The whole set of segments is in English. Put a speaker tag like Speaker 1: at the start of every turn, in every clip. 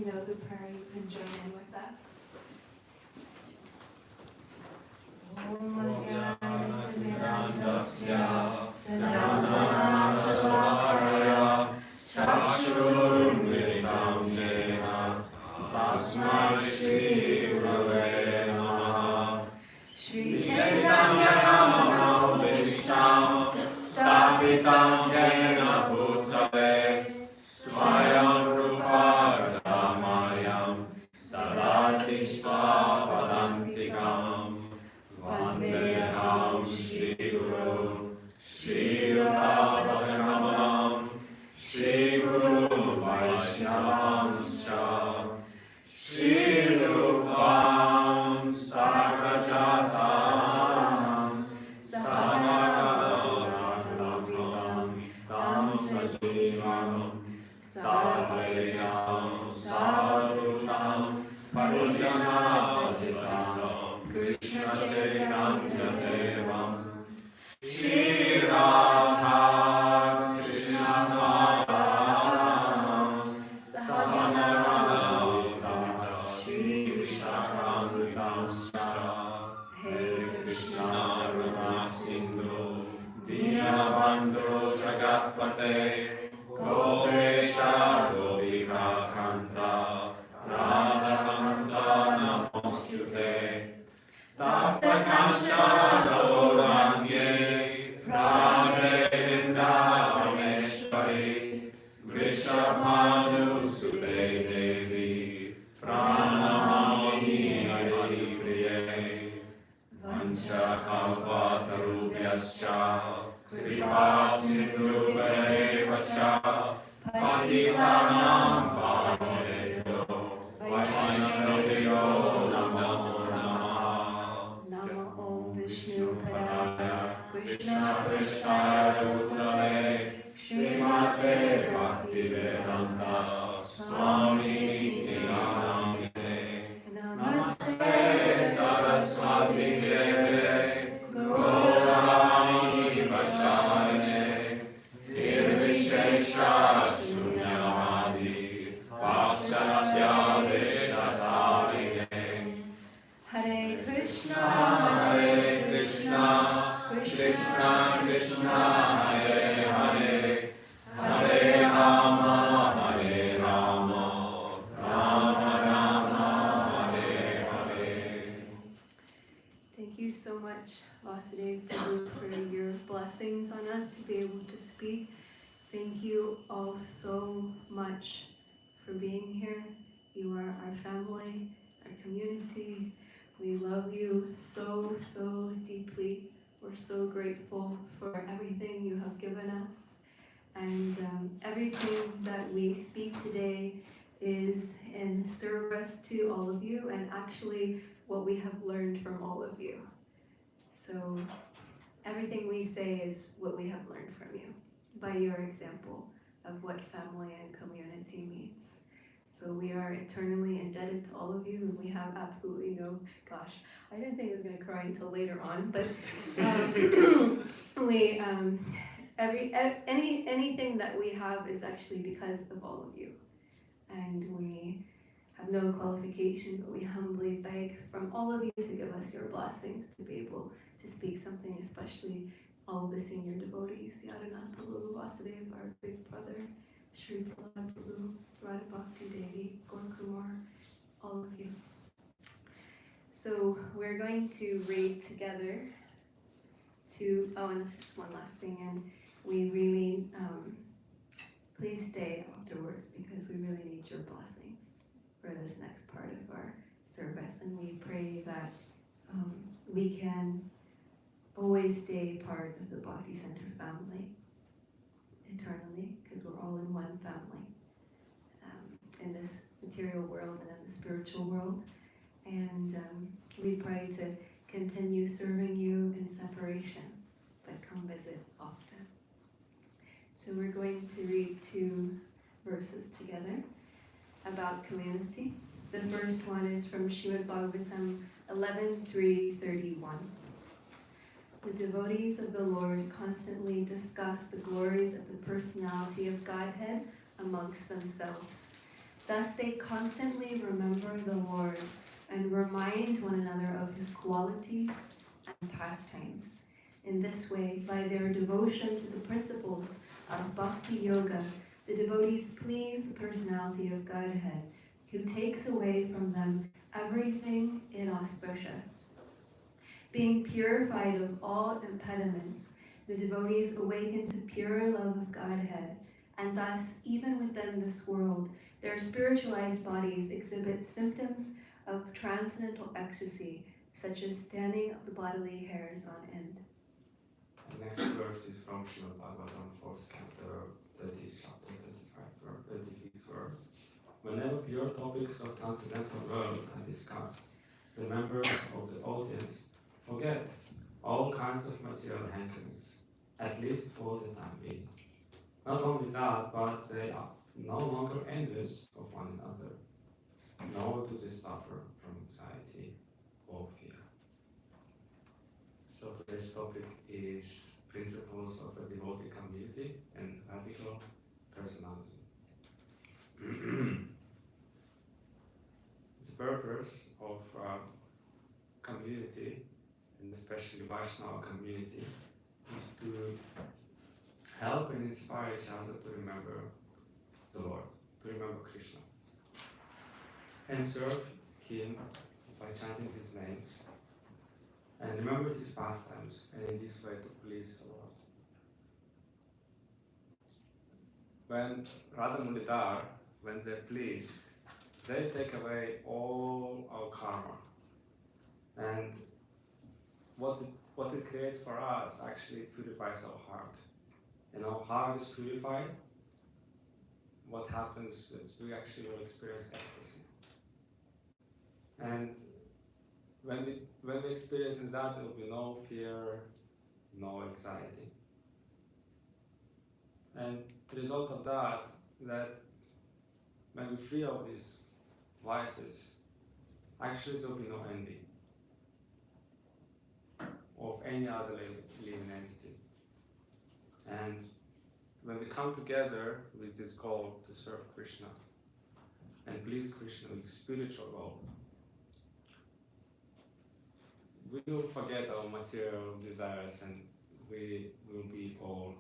Speaker 1: know the prayer, you can join in with us. Shri Chaitanya Manobishtam Stapitam Yena Bhutale Swayam Rupa Ramayam Tadati Svapadantikam Vandeham Shri Guru Shri Yutabhakamalam Shri Guru Vaishnavamscha Shri Rupam Sagrajatam Samadhanam Tam Sajivam Sadvaitam Sadhutam Parijanasajitam Krishna Chaitanya Devam Shri Radha Krishna Madhavam Samanavita Shri Vishakamitam Hare Krishna Rama Sindhu Dinabandhu Jagatpate Gopesha Gopika Kanta Radha Kanta Namostute Tapta Kanchana Gaurangye Radhe Vrindavaneshwari Vrishabhanu Sute Devi Pranamami Hari Priye Vancha Kalpatarubhyascha Kripa Sindhubhayevascha Patitanam Pavanebhyo Vaishnavyo Namo Namah Namo Om Vishnu Padaya Krishna Prasthaya Bhutale Srimate Bhaktivedanta Swami Niti Namine Namaste Saraswati Deve Gaurani Vaishnavi Nirvishesha Shunyavadi Paschatya Deshatarine Hare Krishna Krishna Krishna Hare Hare Hare Rama Rama Rama Hare Hare. Thank you so much, Vasudev, for your blessings on us to be able to speak. Thank you all so much for being here. You are our family, our community. We love you so, so deeply. We're so grateful for everything you have given us. And everything that we speak today is in service to all of you and actually what we have learned from all of you. So everything we say is what we have learned from you by your example of what family and community means. So we are eternally indebted to all of you, and we have absolutely no, gosh, I didn't think I was going to cry until later on, but anything that we have is actually because of all of you. And we have no qualification, but we humbly beg from all of you to give us your blessings to be able to speak something, especially all the senior devotees, Yadanath Prabhu, Vasudev, our big brother, Shri Prahlad Prabhu, Radha Bhakti Devi, Gaur Kumar, all of you. So we're going to read together and this is one last thing, and we really, please stay afterwards because we really need your blessings for this next part of our service, and we pray that we can always stay part of the Bhakti Center family eternally, because we're all in one family in this material world and in the spiritual world. And we pray to continue serving you in separation, but come visit often. So we're going to read 2 verses together about community. The first one is from Srimad Bhagavatam 11:3-31. The devotees of the Lord constantly discuss the glories of the personality of Godhead amongst themselves. Thus they constantly remember the Lord and remind one another of his qualities and pastimes. In this way, by their devotion to the principles of Bhakti Yoga, the devotees please the personality of Godhead, who takes away from them everything inauspicious. Being purified of all impediments, the devotees awaken to pure love of Godhead, and thus, even within this world, their spiritualized bodies exhibit symptoms of transcendental ecstasy, such as standing of the bodily hairs on end.
Speaker 2: The next verse is from Srimad Bhagavatam, 4th chapter, 30th chapter, 35th verse. Whenever pure topics of transcendental world are discussed, the members of the audience forget all kinds of material hankerings, at least for the time being. Not only that, but they are no longer envious of one another, nor do they suffer from anxiety or fear. So today's topic is principles of a devotee community and radical personality. The purpose of community, and especially Vaishnava community, is to help and inspire each other to remember the Lord, to remember Krishna, and serve Him by chanting His names, and remember His pastimes, and in this way to please the Lord. When Radha Mulidhar, when they're pleased, they take away all our karma. And what it creates for us actually purifies our heart. And our heart is purified, what happens is we actually will experience ecstasy. And when we experience that, there will be no fear, no anxiety. And the result of that when we free of these vices, actually there will be no envy of any other living entity. And when we come together with this goal to serve Krishna and please Krishna with spiritual goal, we will forget our material desires and we will be all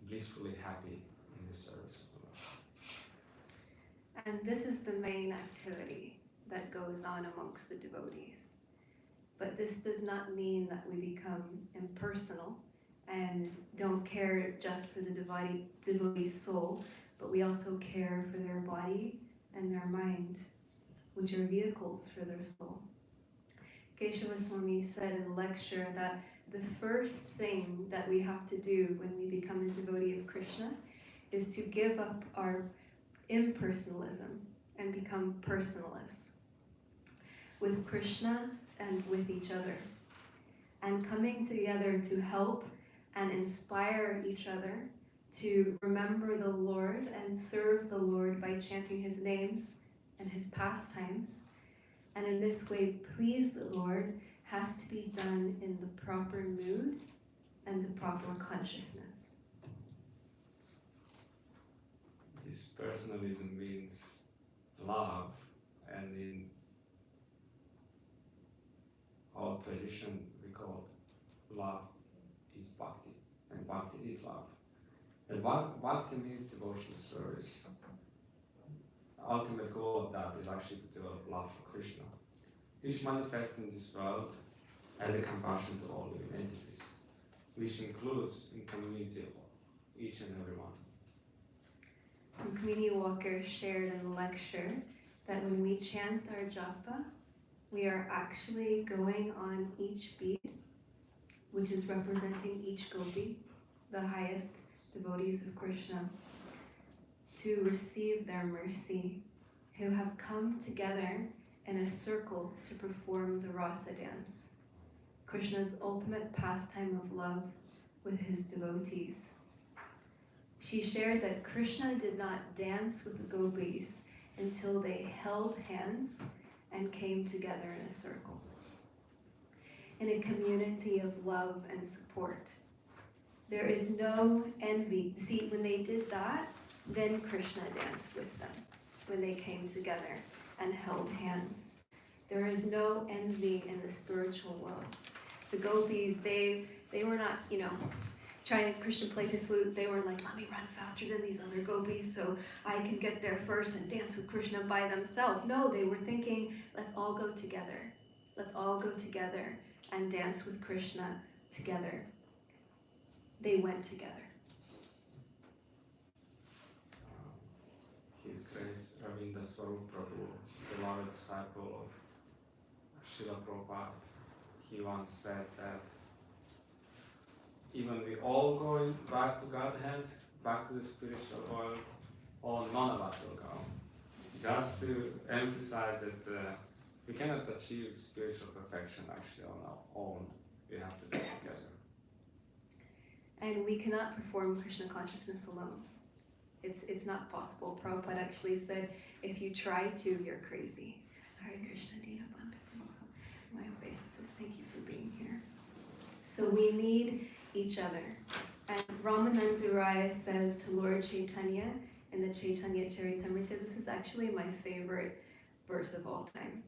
Speaker 2: blissfully happy in the service of the Lord.
Speaker 1: And this is the main activity that goes on amongst the devotees. But this does not mean that we become impersonal and don't care just for the devotee's soul, but we also care for their body and their mind, which are vehicles for their soul. Keshava Swami said in a lecture that the first thing that we have to do when we become a devotee of Krishna is to give up our impersonalism and become personalists with Krishna and with each other, and coming together to help and inspire each other to remember the Lord and serve the Lord by chanting His names and His pastimes. And in this way, please the Lord has to be done in the proper mood and the proper consciousness.
Speaker 2: This personalism means love, and in our tradition we call love is bhakti, and bhakti is love. And bhakti means devotional service. The ultimate goal of that is actually to develop love for Krishna, which manifests in this world as a compassion to all living entities, which includes in community each and every one.
Speaker 1: And Community Walker shared in a lecture that when we chant our japa, we are actually going on each beat, which is representing each gopi, the highest devotees of Krishna, to receive their mercy, who have come together in a circle to perform the rasa dance, Krishna's ultimate pastime of love with his devotees. She shared that Krishna did not dance with the gopis until they held hands and came together in a circle, in a community of love and support. There is no envy. See, when they did that, then Krishna danced with them. when they came together and held hands. There is no envy in the spiritual world. The gopis, they were not, trying to Krishna played his flute. They were like, let me run faster than these other gopis so I can get there first and dance with Krishna by themselves. No, they were thinking, let's all go together. Let's all go together and dance with Krishna together. They went together.
Speaker 2: His Grace Ravinda Swarup Prabhu, beloved disciple of Srila Prabhupada, he once said that even we all going back to Godhead, back to the spiritual world, or none of us will go. Just to emphasize that we cannot achieve spiritual perfection actually on our own. We have to do it together.
Speaker 1: And we cannot perform Krishna consciousness alone. It's not possible. Prabhupada actually said, if you try to, you're crazy. Hare Krishna Dina Bandhu. My obeisance says, thank you for being here. So we need each other. And Ramananda Raya says to Lord Chaitanya in the Chaitanya Charitamrita, this is actually my favorite verse of all time.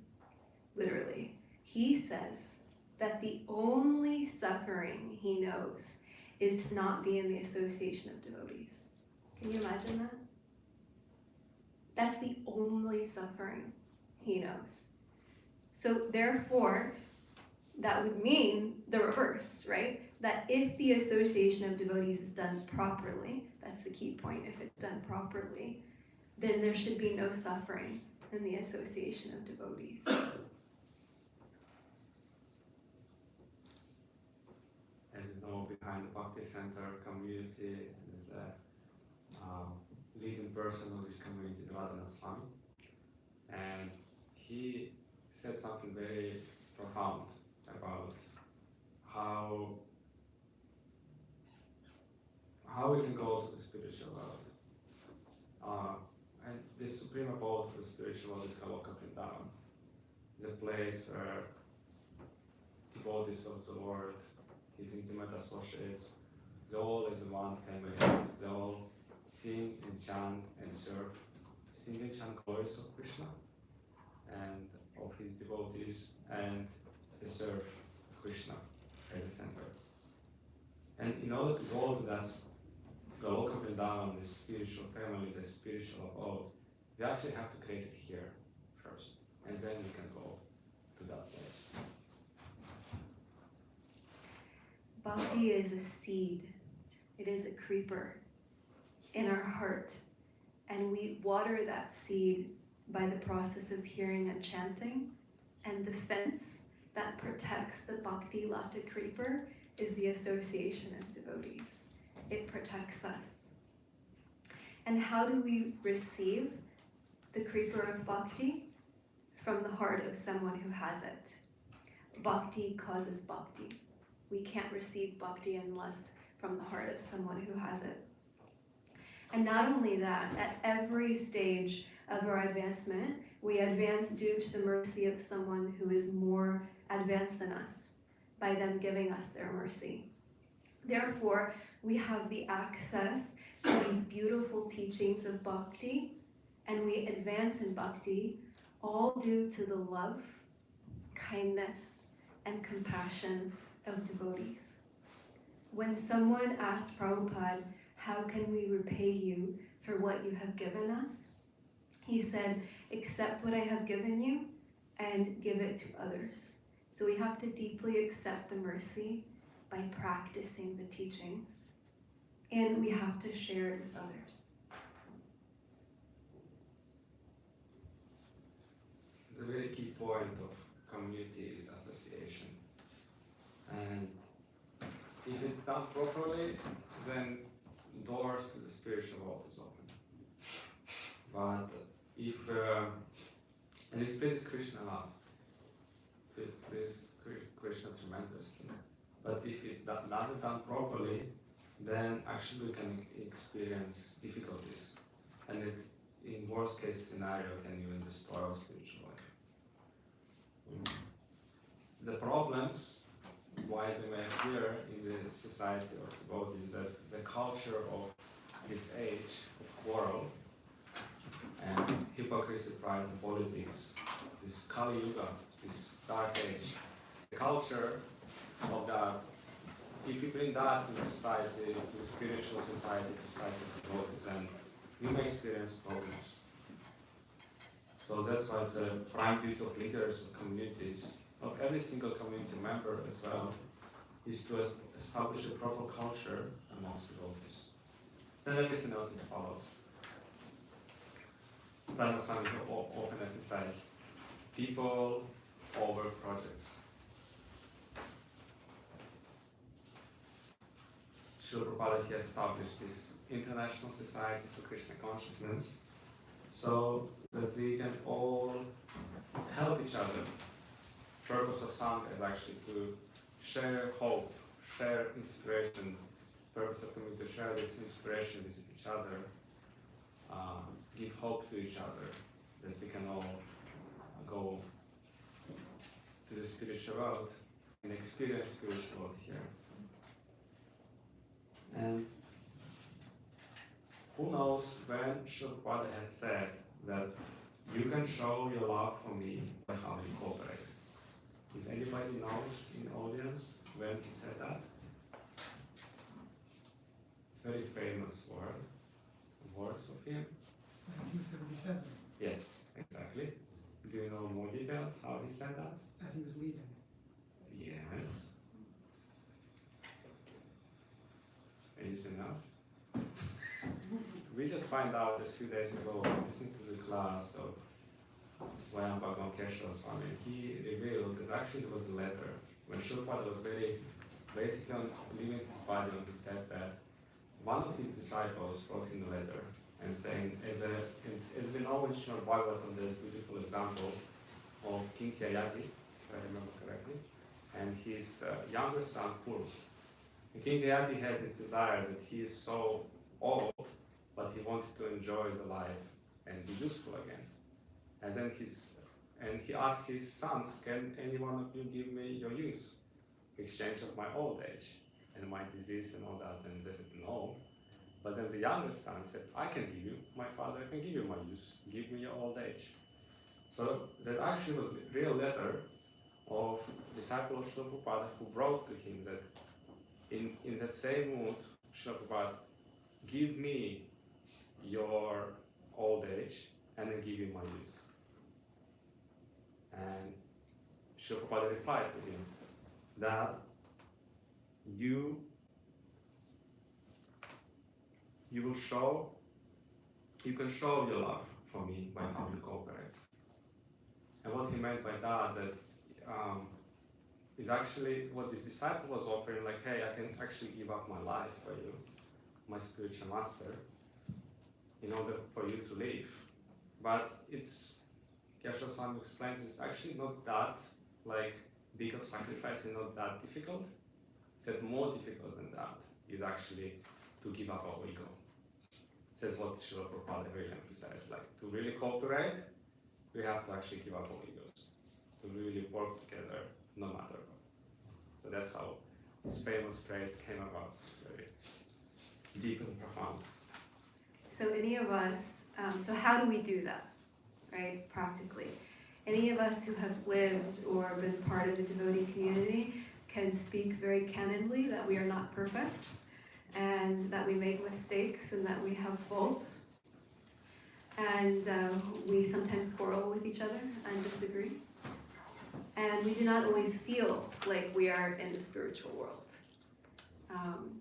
Speaker 1: Literally. He says that the only suffering he knows is to not be in the association of devotees. Can you imagine that? That's the only suffering he knows. So therefore, that would mean the reverse, right? That if the association of devotees is done properly, that's the key point, if it's done properly, then there should be no suffering in the association of devotees.
Speaker 2: As you know, behind the Bhakti Center community is a leading person of this community, Radhanath Swami, and he said something very profound about how we can go to the spiritual world. And the supreme abode of the spiritual world is Goloka Vrindavan, the place where devotees of the Lord, his intimate associates, they all as one family, they all sing and chant and serve, sing and chant glories of Krishna and of his devotees, and they serve Krishna at the center. And in order to go to that Goloka Vrindavan, the spiritual family, the spiritual abode, we actually have to create it here first, and then we can go to that place.
Speaker 1: Bhakti is a seed. It is a creeper in our heart. And we water that seed by the process of hearing and chanting. And the fence that protects the Bhakti Lata creeper is the association of devotees. It protects us. And how do we receive the creeper of Bhakti? From the heart of someone who has it. Bhakti causes Bhakti. We can't receive Bhakti unless from the heart of someone who has it. And not only that, at every stage of our advancement, we advance due to the mercy of someone who is more advanced than us, by them giving us their mercy. Therefore, we have the access to these beautiful teachings of Bhakti, and we advance in Bhakti, all due to the love, kindness, and compassion of devotees. When someone asked Prabhupada, how can we repay you for what you have given us? He said, accept what I have given you and give it to others. So we have to deeply accept the mercy by practicing the teachings. And we have to share it with others.
Speaker 2: The very key point of community is association. And if it's done properly, then doors to the spiritual world is open. But if, and it pleases Krishna a lot, it pleases Krishna tremendously. But if it not done properly, then actually we can experience difficulties. And it, in worst case scenario, can even destroy our spiritual life. The problems, why they may appear in the society of devotees, that the culture of this age of quarrel and hypocrisy participate in politics, this Kali Yuga, this dark age, the culture of that. If you bring that to society, to the spiritual society, to society of devotees, then you may experience problems. So that's why it's a prime duty of leaders of communities, of every single community member as well, is to establish a proper culture amongst devotees. Then everything else is follows. Prabhupada Swami often emphasizes people over projects. Srila Prabhupada has established this International Society for Krishna Consciousness so that we can all help each other. The purpose of Sangha is actually to share hope, share inspiration. The purpose of community to share this inspiration with each other, give hope to each other, that we can all go to the spiritual world and experience spiritual world here. And who knows when Srila Prabhupada had said that you can show your love for me by how you cooperate. Does anybody knows in the audience when he said that? It's a very famous words of him.
Speaker 3: 1977,
Speaker 2: Yes, exactly. Do you know more details how he said that?
Speaker 3: as he was leaving.
Speaker 2: Yes. Anything else? We just find out just a few days ago, listening to the class of Swayam Bhagavan Keshav Swami, he revealed that actually there was a letter. When Srila was very basically leaving his body on his deathbed, one of his disciples wrote in a letter and saying, as we know in Srimad Bhagavatam, there's a beautiful example of King Yayati, if I remember correctly, and his younger son, Puru. And King Yayati has this desire that he is so old, but he wanted to enjoy the life and be useful again. And then he asked his sons, can any one of you give me your youth, exchange of my old age and my disease and all that? And they said no. But then the youngest son said, I can give you, my father, I can give you my youth, give me your old age. So that actually was a real letter of disciple of Srila Prabhupada who wrote to him that in that same mood, Srila Prabhupada, give me your old age and then give you my youth. And Srila Prabhupada replied to him that you can show your love for me by how you cooperate. And what he meant by that is actually what this disciple was offering, like, hey, I can actually give up my life for you, my spiritual master, in order for you to live. But it's, Keshav Swami explains, it's actually not that big of sacrifice and not that difficult. He said more difficult than that is actually to give up our ego. Says what Srila Prabhupada really emphasized, to really cooperate, we have to actually give up our egos, to really work together no matter what. So that's how this famous phrase came about. It's very deep and profound.
Speaker 1: So any of us, so how do we do that, right, practically? Any of us who have lived or been part of a devotee community can speak very candidly that we are not perfect, and that we make mistakes and that we have faults. And we sometimes quarrel with each other and disagree. And we do not always feel like we are in the spiritual world,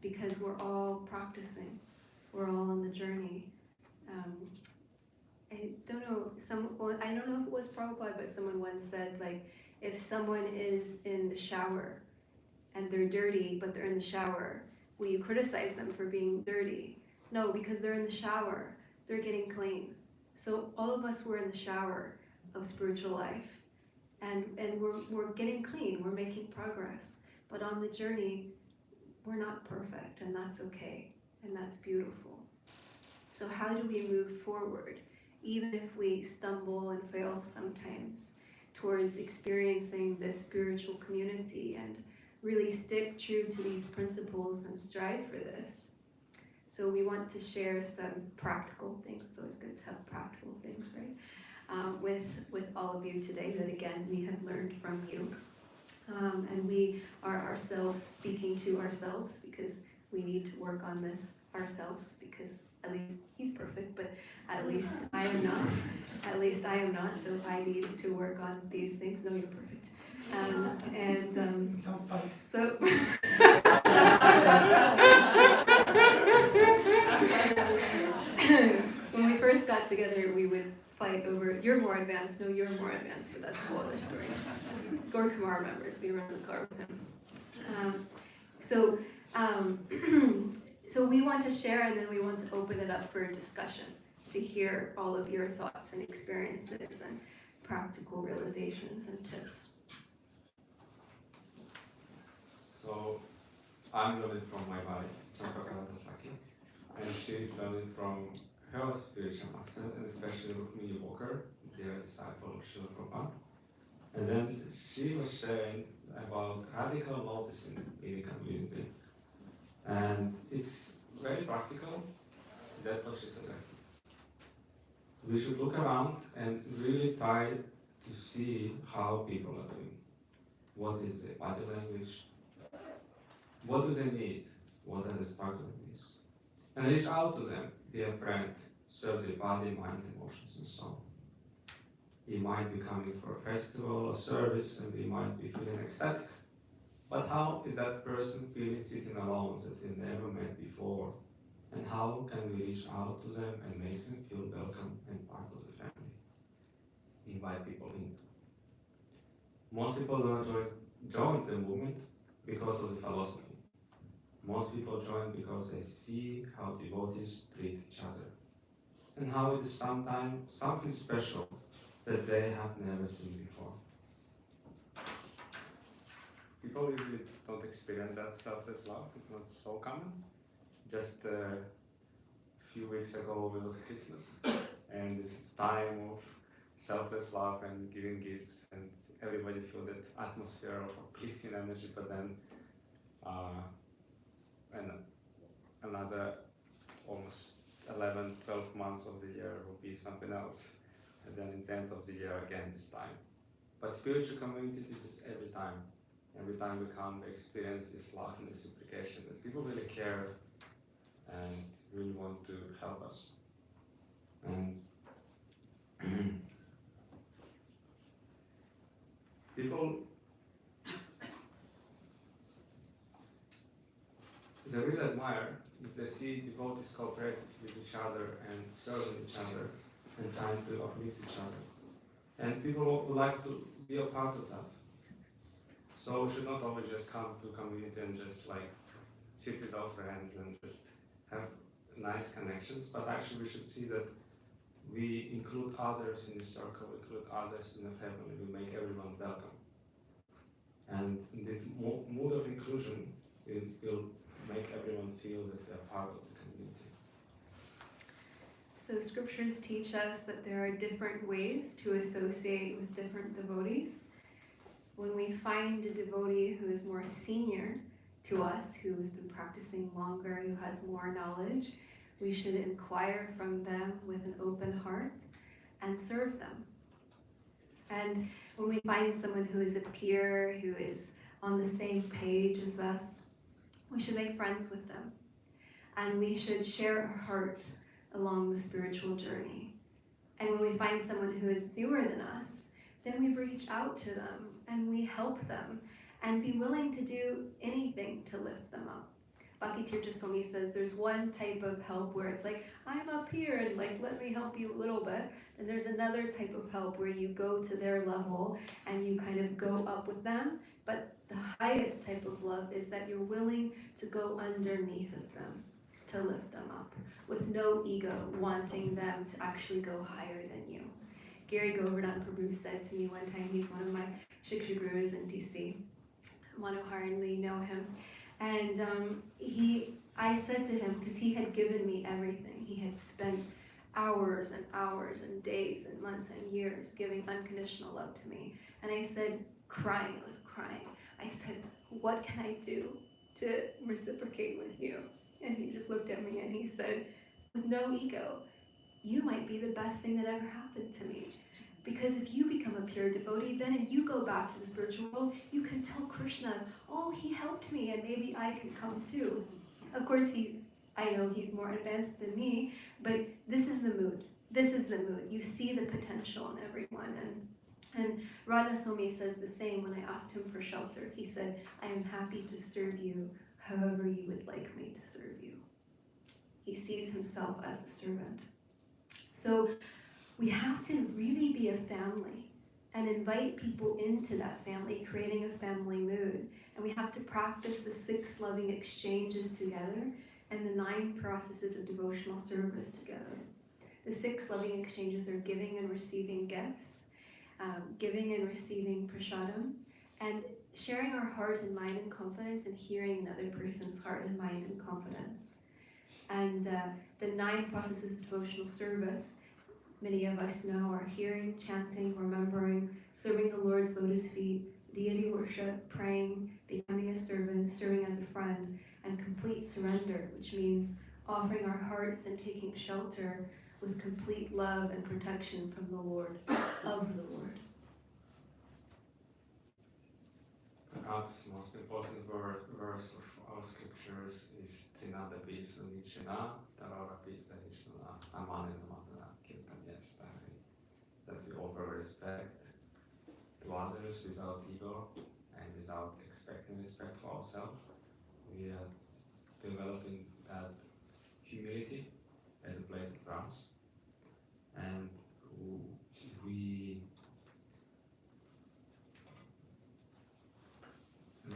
Speaker 1: because we're all practicing. We're all on the journey. I don't know if it was Prabhupada, but someone once said, if someone is in the shower and they're dirty, but they're in the shower, will you criticize them for being dirty? No, because they're in the shower, they're getting clean. So all of us were in the shower of spiritual life, and we're getting clean, we're making progress. But on the journey, we're not perfect, and that's okay, and that's beautiful. So how do we move forward, even if we stumble and fail sometimes, towards experiencing this spiritual community and really stick true to these principles and strive for this? So we want to share some practical things. It's always good to have practical things, right? with all of you today, that again we have learned from you. And we are ourselves speaking to ourselves, because we need to work on this ourselves, because at least he's perfect, but at least I am not. At least I am not, so I need to work on these things. No, you're perfect.
Speaker 3: Don't fight.
Speaker 1: So when we first got together, we would fight over, you're more advanced, no, you're more advanced, but that's a whole other story. Gor Kumar remembers, we were in the car with him. So we want to share, and then we want to open it up for discussion, to hear all of your thoughts and experiences and practical realizations and tips.
Speaker 2: So I'm learning from my wife, Champakalata Sakhi, and she is learning from her spiritual master, and especially Rukmini Walker, their disciple of Srila Prabhupada. And then she was sharing about radical noticing in the community. And it's very practical. That's what she suggested. We should look around and really try to see how people are doing. What is the body language? What do they need? What are they struggling with? And reach out to them, be a friend, serve their body, mind, emotions, and soul. We might be coming for a festival or service, and we might be feeling ecstatic. But how is that person feeling sitting alone that they never met before? And how can we reach out to them and make them feel welcome and part of the family? Invite people in. Most people do not join the movement because of the philosophy. Most people join because they see how devotees treat each other, and how it is sometimes something special that they have never seen before. People usually don't experience that selfless love. It's not so common. Just a few weeks ago it was Christmas, and it's a time of selfless love and giving gifts, and everybody feels that atmosphere of uplifting energy. But then, and another almost 11, 12 months of the year will be something else, and then in the end of the year again this time. But spiritual community is just every time. Every time we come, we experience this love and reciprocation, that people really care and really want to help us. And people, they really admire if they see devotees cooperate with each other and serving each other and trying to uplift each other. And people would like to be a part of that. So we should not always just come to community and just like sit with our friends and just have nice connections, but actually we should see that we include others in the circle, we include others in the family, we make everyone welcome. And in this mood of inclusion, it will make everyone feel that they are part of the community.
Speaker 1: So scriptures teach us that there are different ways to associate with different devotees. When we find a devotee who is more senior to us, who has been practicing longer, who has more knowledge, we should inquire from them with an open heart and serve them. And when we find someone who is a peer, who is on the same page as us, we should make friends with them. And we should share our heart along the spiritual journey. And when we find someone who is newer than us, then we reach out to them and we help them and be willing to do anything to lift them up. Bhakti Tirtha Swami says there's one type of help where it's like, I'm up here and like, let me help you a little bit. And there's another type of help where you go to their level and you kind of go up with them. But the highest type of love is that you're willing to go underneath of them to lift them up with no ego, wanting them to actually go higher than you. Gary Govardhan Prabhu said to me one time, he's one of my Shiksha gurus in DC. Manohar and Lee know him. And I said to him, because he had given me everything, he had spent hours and hours and days and months and years giving unconditional love to me. And I said, crying, I was crying. I said, what can I do to reciprocate with you? And he just looked at me and he said, with no ego, you might be the best thing that ever happened to me. Because if you become a pure devotee, then if you go back to the spiritual world, you can tell Krishna, oh, he helped me and maybe I can come too. Of course, I know he's more advanced than me, but this is the mood. This is the mood. You see the potential in everyone. And Radha Swami says the same when I asked him for shelter. He said, I am happy to serve you however you would like me to serve you. He sees himself as the servant. So we have to really be a family and invite people into that family, creating a family mood. And we have to practice the 6 loving exchanges together and the 9 processes of devotional service together. The 6 loving exchanges are giving and receiving gifts, giving and receiving prasadam, and sharing our heart and mind and confidence and hearing another person's heart and mind and confidence. And the 9 processes of devotional service, many of us know, are hearing, chanting, remembering, serving the Lord's lotus feet, deity worship, praying, becoming a servant, serving as a friend, and complete surrender, which means offering our hearts and taking shelter with complete love and protection from the Lord, of the Lord.
Speaker 2: Perhaps the most important verse of our scriptures is Trinadapi Sunichina, Tararapi Sahishna, Amaninamatana Kirtanyastari. That we offer respect to others without ego and without expecting respect for ourselves. We are developing that humility as a blade of grass, and we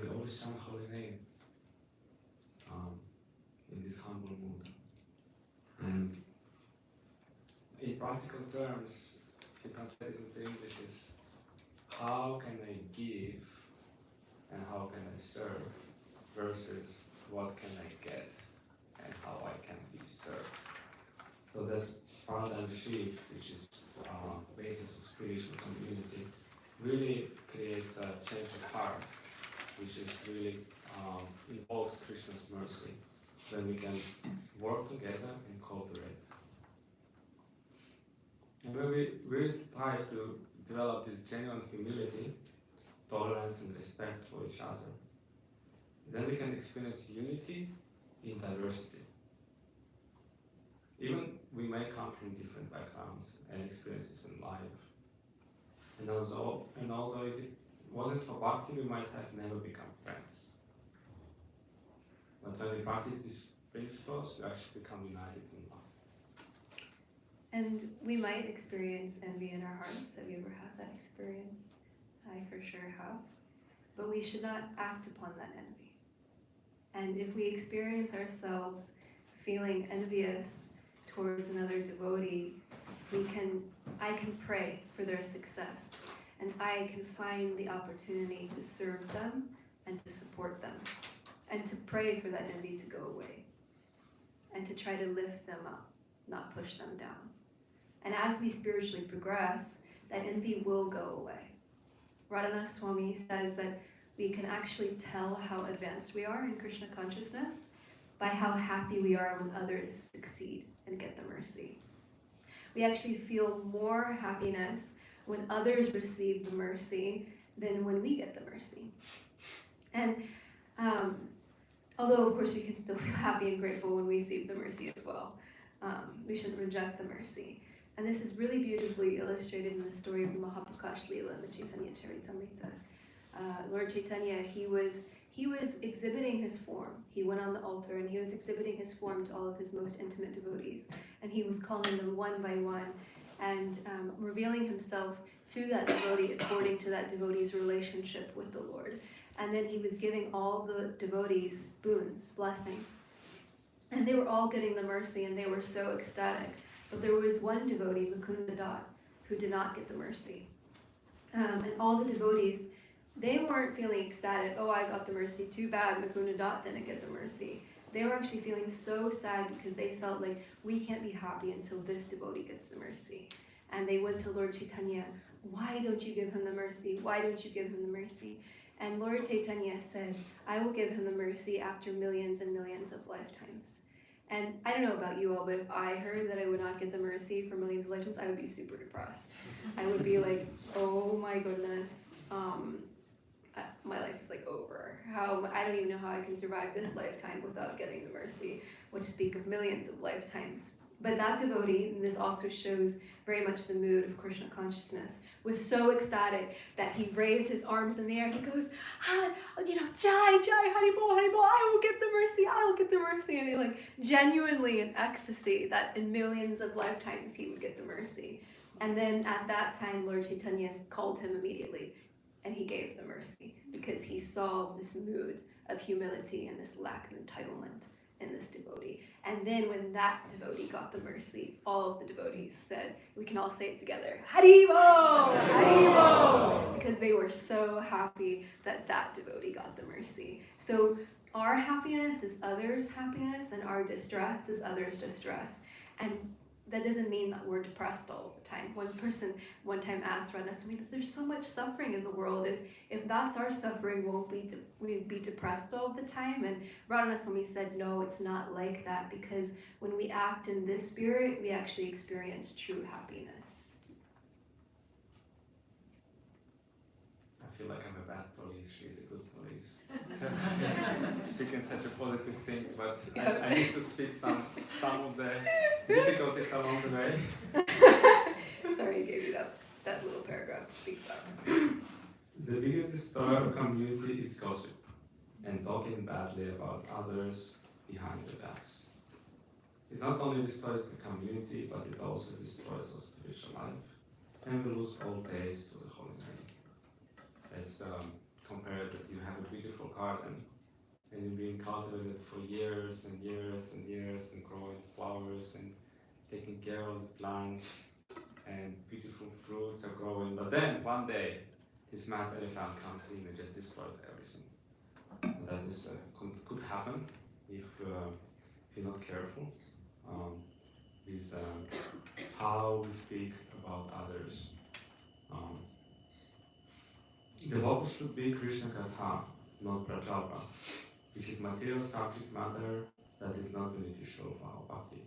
Speaker 2: always chant holy name in this humble mood. And in practical terms, if you translate it into English, is how can I give and how can I serve versus what can I get and how I can be served. So that paradigm shift, which is basis of spiritual community, really creates a change of heart, which is really involves Krishna's mercy, when we can work together and cooperate. And when we really strive to develop this genuine humility, tolerance and respect for each other, then we can experience unity in diversity. Even we may come from different backgrounds and experiences in life. And although if it wasn't for bhakti, we might have never become friends. But when we practice these principles, we actually become united in love.
Speaker 1: And we might experience envy in our hearts. Have you ever had that experience? I for sure have. But we should not act upon that envy. And if we experience ourselves feeling envious towards another devotee, I can pray for their success, and I can find the opportunity to serve them and to support them, and to pray for that envy to go away, and to try to lift them up, not push them down. And as we spiritually progress, that envy will go away. Radhanath Swami says that we can actually tell how advanced we are in Krishna consciousness by how happy we are when others succeed and get the mercy. We actually feel more happiness when others receive the mercy than when we get the mercy. And although of course we can still feel happy and grateful when we receive the mercy as well. We shouldn't reject the mercy. And this is really beautifully illustrated in the story of Mahaprakash Leela in the Chaitanya Charitamrita. Lord Chaitanya, he was exhibiting his form. He went on the altar and he was exhibiting his form to all of his most intimate devotees. And he was calling them one by one and revealing himself to that devotee according to that devotee's relationship with the Lord. And then he was giving all the devotees boons, blessings. And they were all getting the mercy and they were so ecstatic. But there was one devotee, Mukunda Dat, who did not get the mercy. And all the devotees, they weren't feeling ecstatic, oh, I got the mercy, too bad Mukunda Dat didn't get the mercy. They were actually feeling so sad because they felt like, we can't be happy until this devotee gets the mercy. And they went to Lord Chaitanya, why don't you give him the mercy? Why don't you give him the mercy? And Lord Chaitanya said, I will give him the mercy after millions and millions of lifetimes. And I don't know about you all, but if I heard that I would not get the mercy for millions of lifetimes, I would be super depressed. I would be like, oh my goodness, my life is like over. I don't even know how I can survive this lifetime without getting the mercy, what to speak of millions of lifetimes. But that devotee, and this also shows very much the mood of Krishna consciousness, was so ecstatic that he raised his arms in the air. He goes, Jai, Haribol, I will get the mercy, I will get the mercy. And he like genuinely in ecstasy that in millions of lifetimes he would get the mercy. And then at that time, Lord Chaitanya called him immediately and he gave the mercy because he saw this mood of humility and this lack of entitlement in this devotee. And then when that devotee got the mercy, all of the devotees said, we can all say it together, Haribo! Haribo! Because they were so happy that that devotee got the mercy. So our happiness is others' happiness and our distress is others' distress. And that doesn't mean that we're depressed all the time. One person one time asked Radha-swami that there's so much suffering in the world. If that's our suffering, won't we be depressed all the time? And Radha-swami said, no, it's not like that, because when we act in this spirit, we actually experience true happiness.
Speaker 2: I feel like I'm a bad police, she's a good police. Speaking such a positive things, but I need to speak some of the difficulties along the way.
Speaker 1: Sorry I gave you that little paragraph to speak about.
Speaker 2: The biggest destroyer of community is gossip and talking badly about others behind their backs. It not only destroys the community, but it also destroys our spiritual life, and we lose all taste to the holy name. Let's compare that you have a beautiful garden and you've been cultivated for years and years and years and growing flowers and taking care of the plants and beautiful fruits are growing, but then one day this mad elephant comes in and just destroys everything. And that is could happen if you're not careful with how we speak about others. The focus should be Krishna Katha, not Prajalpa, which is material subject matter that is not beneficial for our bhakti.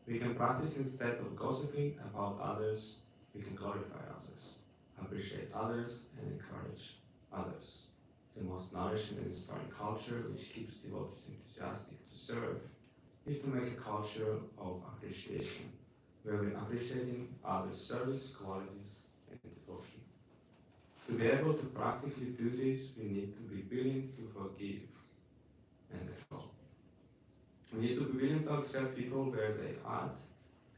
Speaker 2: We can practice instead of gossiping about others, we can glorify others, appreciate others, and encourage others. The most nourishing and inspiring culture which keeps devotees enthusiastic to serve is to make a culture of appreciation, where we're appreciating others' service, qualities, and devotion. To be able to practically do this, we need to be willing to forgive and let go. We need to be willing to accept people where they are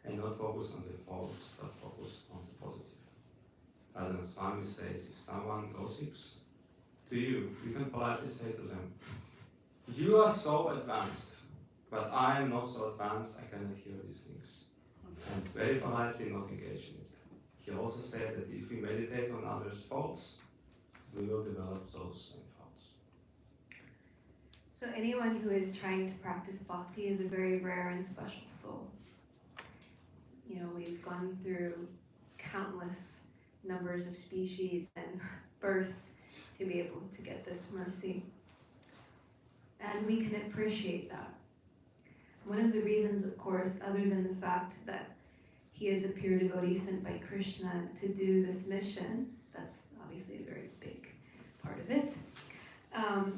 Speaker 2: and not focus on the faults, but focus on the positive. As the Swami says, if someone gossips to you, you can politely say to them, you are so advanced, but I am not so advanced, I cannot hear these things. And very politely not engage in it. He also said that if we meditate on others' faults, we will develop those same faults.
Speaker 1: So anyone who is trying to practice bhakti is a very rare and special soul. You know, we've gone through countless numbers of species and births to be able to get this mercy. And we can appreciate that. One of the reasons, of course, other than the fact that he is a pure devotee sent by Krishna to do this mission, that's obviously a very big part of it,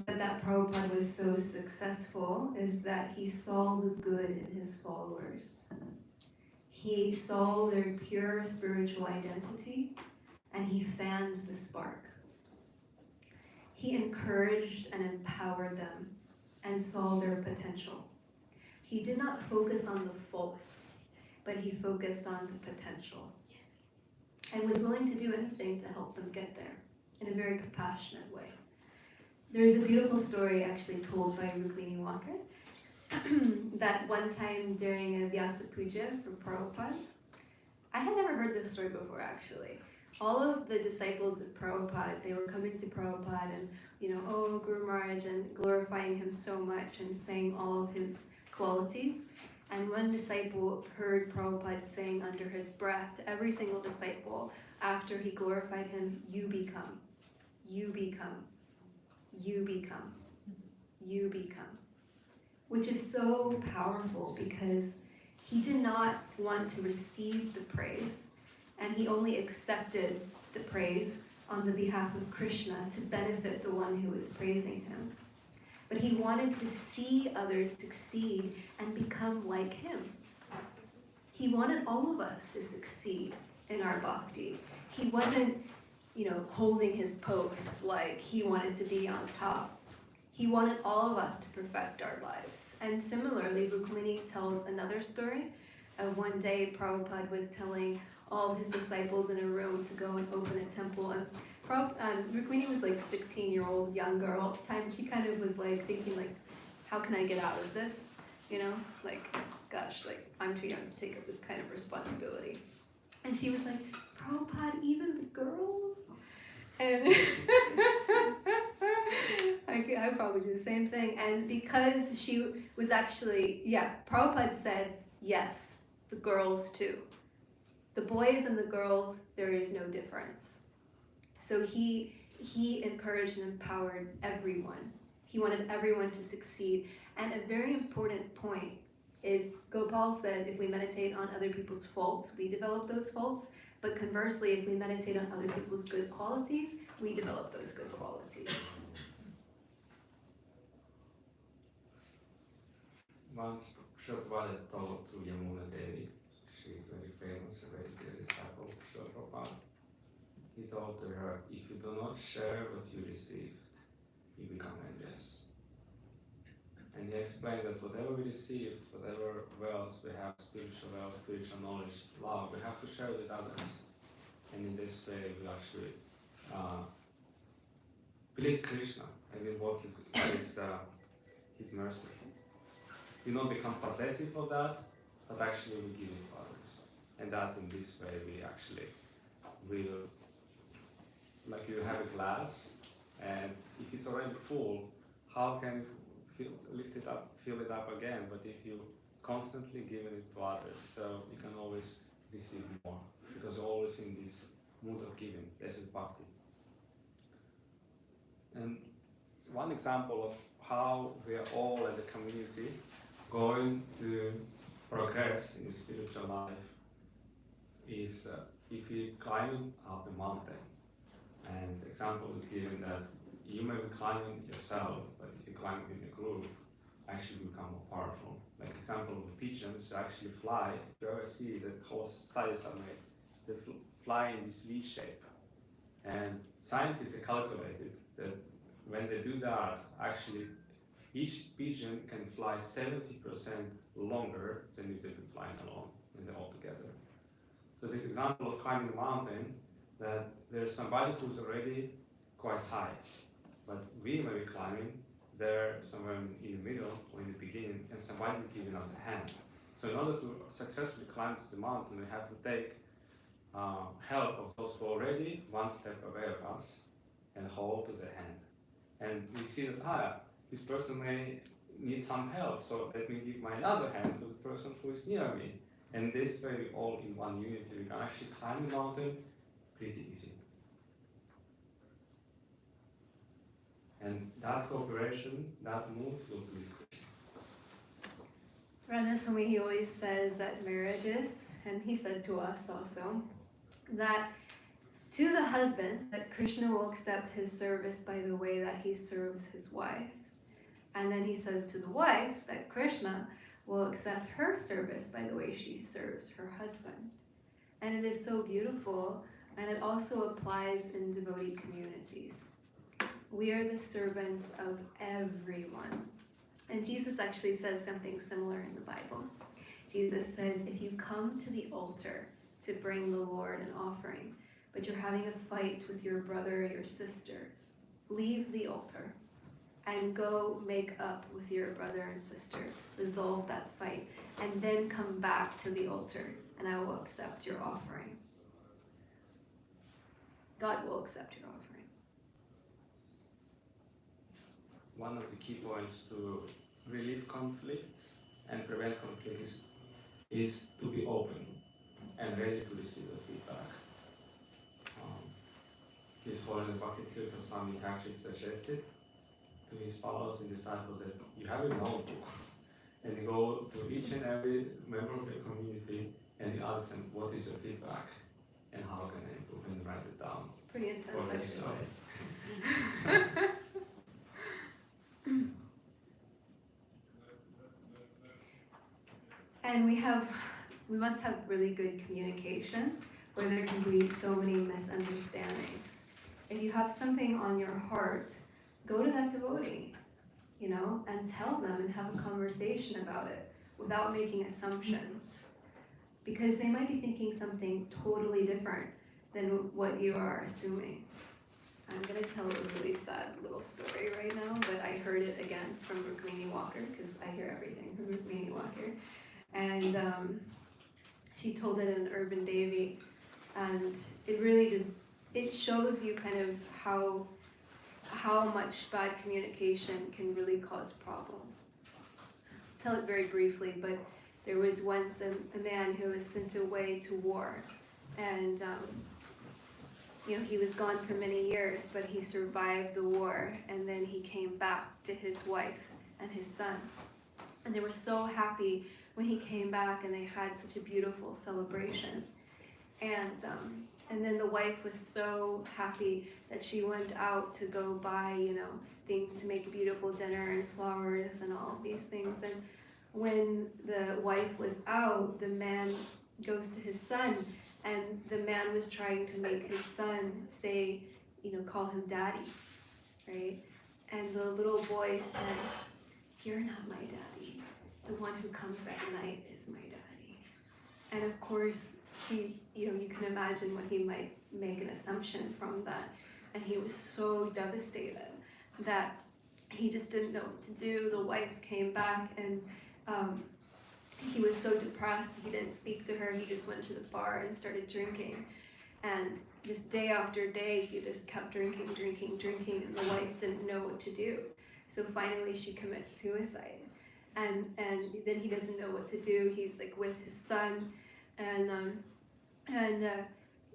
Speaker 1: but that Prabhupada was so successful is that he saw the good in his followers. He saw their pure spiritual identity and he fanned the spark. He encouraged and empowered them and saw their potential. He did not focus on the faults, but he focused on the potential and was willing to do anything to help them get there in a very compassionate way. There's a beautiful story actually told by Rukmini Walker that one time during a Vyasa Puja for Prabhupada, I had never heard this story before actually. All of the disciples of Prabhupada, they were coming to Prabhupada and, oh Guru Maharaj, and glorifying him so much and saying all of his qualities. And one disciple heard Prabhupada saying under his breath to every single disciple after he glorified him, you become, you become, you become, you become. which is so powerful because he did not want to receive the praise, and he only accepted the praise on the behalf of Krishna to benefit the one who was praising him. But he wanted to see others succeed and become like him. He wanted all of us to succeed in our bhakti. He wasn't, holding his post like he wanted to be on top. He wanted all of us to perfect our lives. And similarly, Rukmini tells another story. One day, Prabhupada was telling all of his disciples in a room to go and open a temple. And Rukmini was like 16-year-old young girl at the time. She kind of was like thinking like, how can I get out of this? Gosh, I'm too young to take up this kind of responsibility. And she was like, Prabhupada, even the girls? And I probably do the same thing. And because she was actually, Prabhupada said, yes, the girls too. The boys and the girls, there is no difference. So he encouraged and empowered everyone. He wanted everyone to succeed. And a very important point is Gopal said if we meditate on other people's faults, we develop those faults. But conversely, if we meditate on other people's good qualities, we develop those good qualities.
Speaker 2: Once Prabhupada talked to Yamuna Devi, she is very famous, a very dear disciple of Srila Prabhupada. He told to her, if you do not share what you received, you become envious. And he explained that whatever we received, whatever wealth we have, spiritual wealth, spiritual knowledge, love, we have to share with others. And in this way, we actually please Krishna and we invoke his mercy. We don't become possessive of that, but actually we give it to others. And that in this way we actually will, like you have a glass, and if it's already full, how can you lift it up, fill it up again? But if you constantly give it to others, so you can always receive more, because you're always in this mood of giving. This is bhakti. And one example of how we are all as a community going to progress in the spiritual life is if you climb up a mountain. And the example is given that you may be climbing yourself, but if you climb in a group, actually become more powerful. Like example of the pigeons actually fly. If you ever see the whole size are made, they fly in this V shape. And scientists have calculated that when they do that, actually each pigeon can fly 70% longer than if they've been flying alone when they're all together. So the example of climbing a mountain, that there's somebody who's already quite high, but we may be climbing there somewhere in the middle or in the beginning, and somebody is giving us a hand. So in order to successfully climb to the mountain, we have to take help of those who are already one step away of us and hold to the hand. And we see that, this person may need some help, so let me give my other hand to the person who is near me. And this way, all in one unity, we can actually climb the mountain pretty easy. And that cooperation, that mood will please Krishna.
Speaker 1: Ranaswami, he always says at marriages, and he said to us also, that to the husband, that Krishna will accept his service by the way that he serves his wife. And then he says to the wife that Krishna will accept her service by the way she serves her husband. And it is so beautiful, and it also applies in devotee communities. We are the servants of everyone. And Jesus actually says something similar in the Bible. Jesus says, if you come to the altar to bring the Lord an offering, but you're having a fight with your brother or your sister, leave the altar and go make up with your brother and sister, resolve that fight, and then come back to the altar, and I will accept your offering. God will accept your offering.
Speaker 2: One of the key points to relieve conflicts and prevent conflict is to be open and ready to receive the feedback. His Holiness Bhakti Tirtha Swami actually suggested to his followers and disciples that you have a notebook and you go to each and every member of your community and you ask them, what is your feedback and how can I improve, and write it down.
Speaker 1: It's pretty intense
Speaker 2: For yourself.
Speaker 1: exercise. And we must have really good communication where there can be so many misunderstandings. If you have something on your heart, go to that devotee, and tell them and have a conversation about it without making assumptions. Because they might be thinking something totally different than what you are assuming. I'm going to tell a really sad little story right now, but I heard it again from Rukmini Walker, because I hear everything from Rukmini Walker. And she told it in Urban Devi, and it really it shows you kind of how much bad communication can really cause problems. I'll tell it very briefly, but there was once a man who was sent away to war, and he was gone for many years, but he survived the war, and then he came back to his wife and his son, and they were so happy when he came back, and they had such a beautiful celebration. And then the wife was so happy that she went out to go buy, things to make a beautiful dinner and flowers and all of these things. And when the wife was out, the man goes to his son, and the man was trying to make his son say, call him daddy, right? And the little boy said, "You're not my daddy. The one who comes at night is my daddy." And of course, you can imagine what he might make an assumption from that. And he was so devastated that he just didn't know what to do. The wife came back, and he was so depressed, he didn't speak to her. He just went to the bar and started drinking. And just day after day, he just kept drinking, and the wife didn't know what to do. So finally, she commits suicide. And then he doesn't know what to do. He's like with his son, and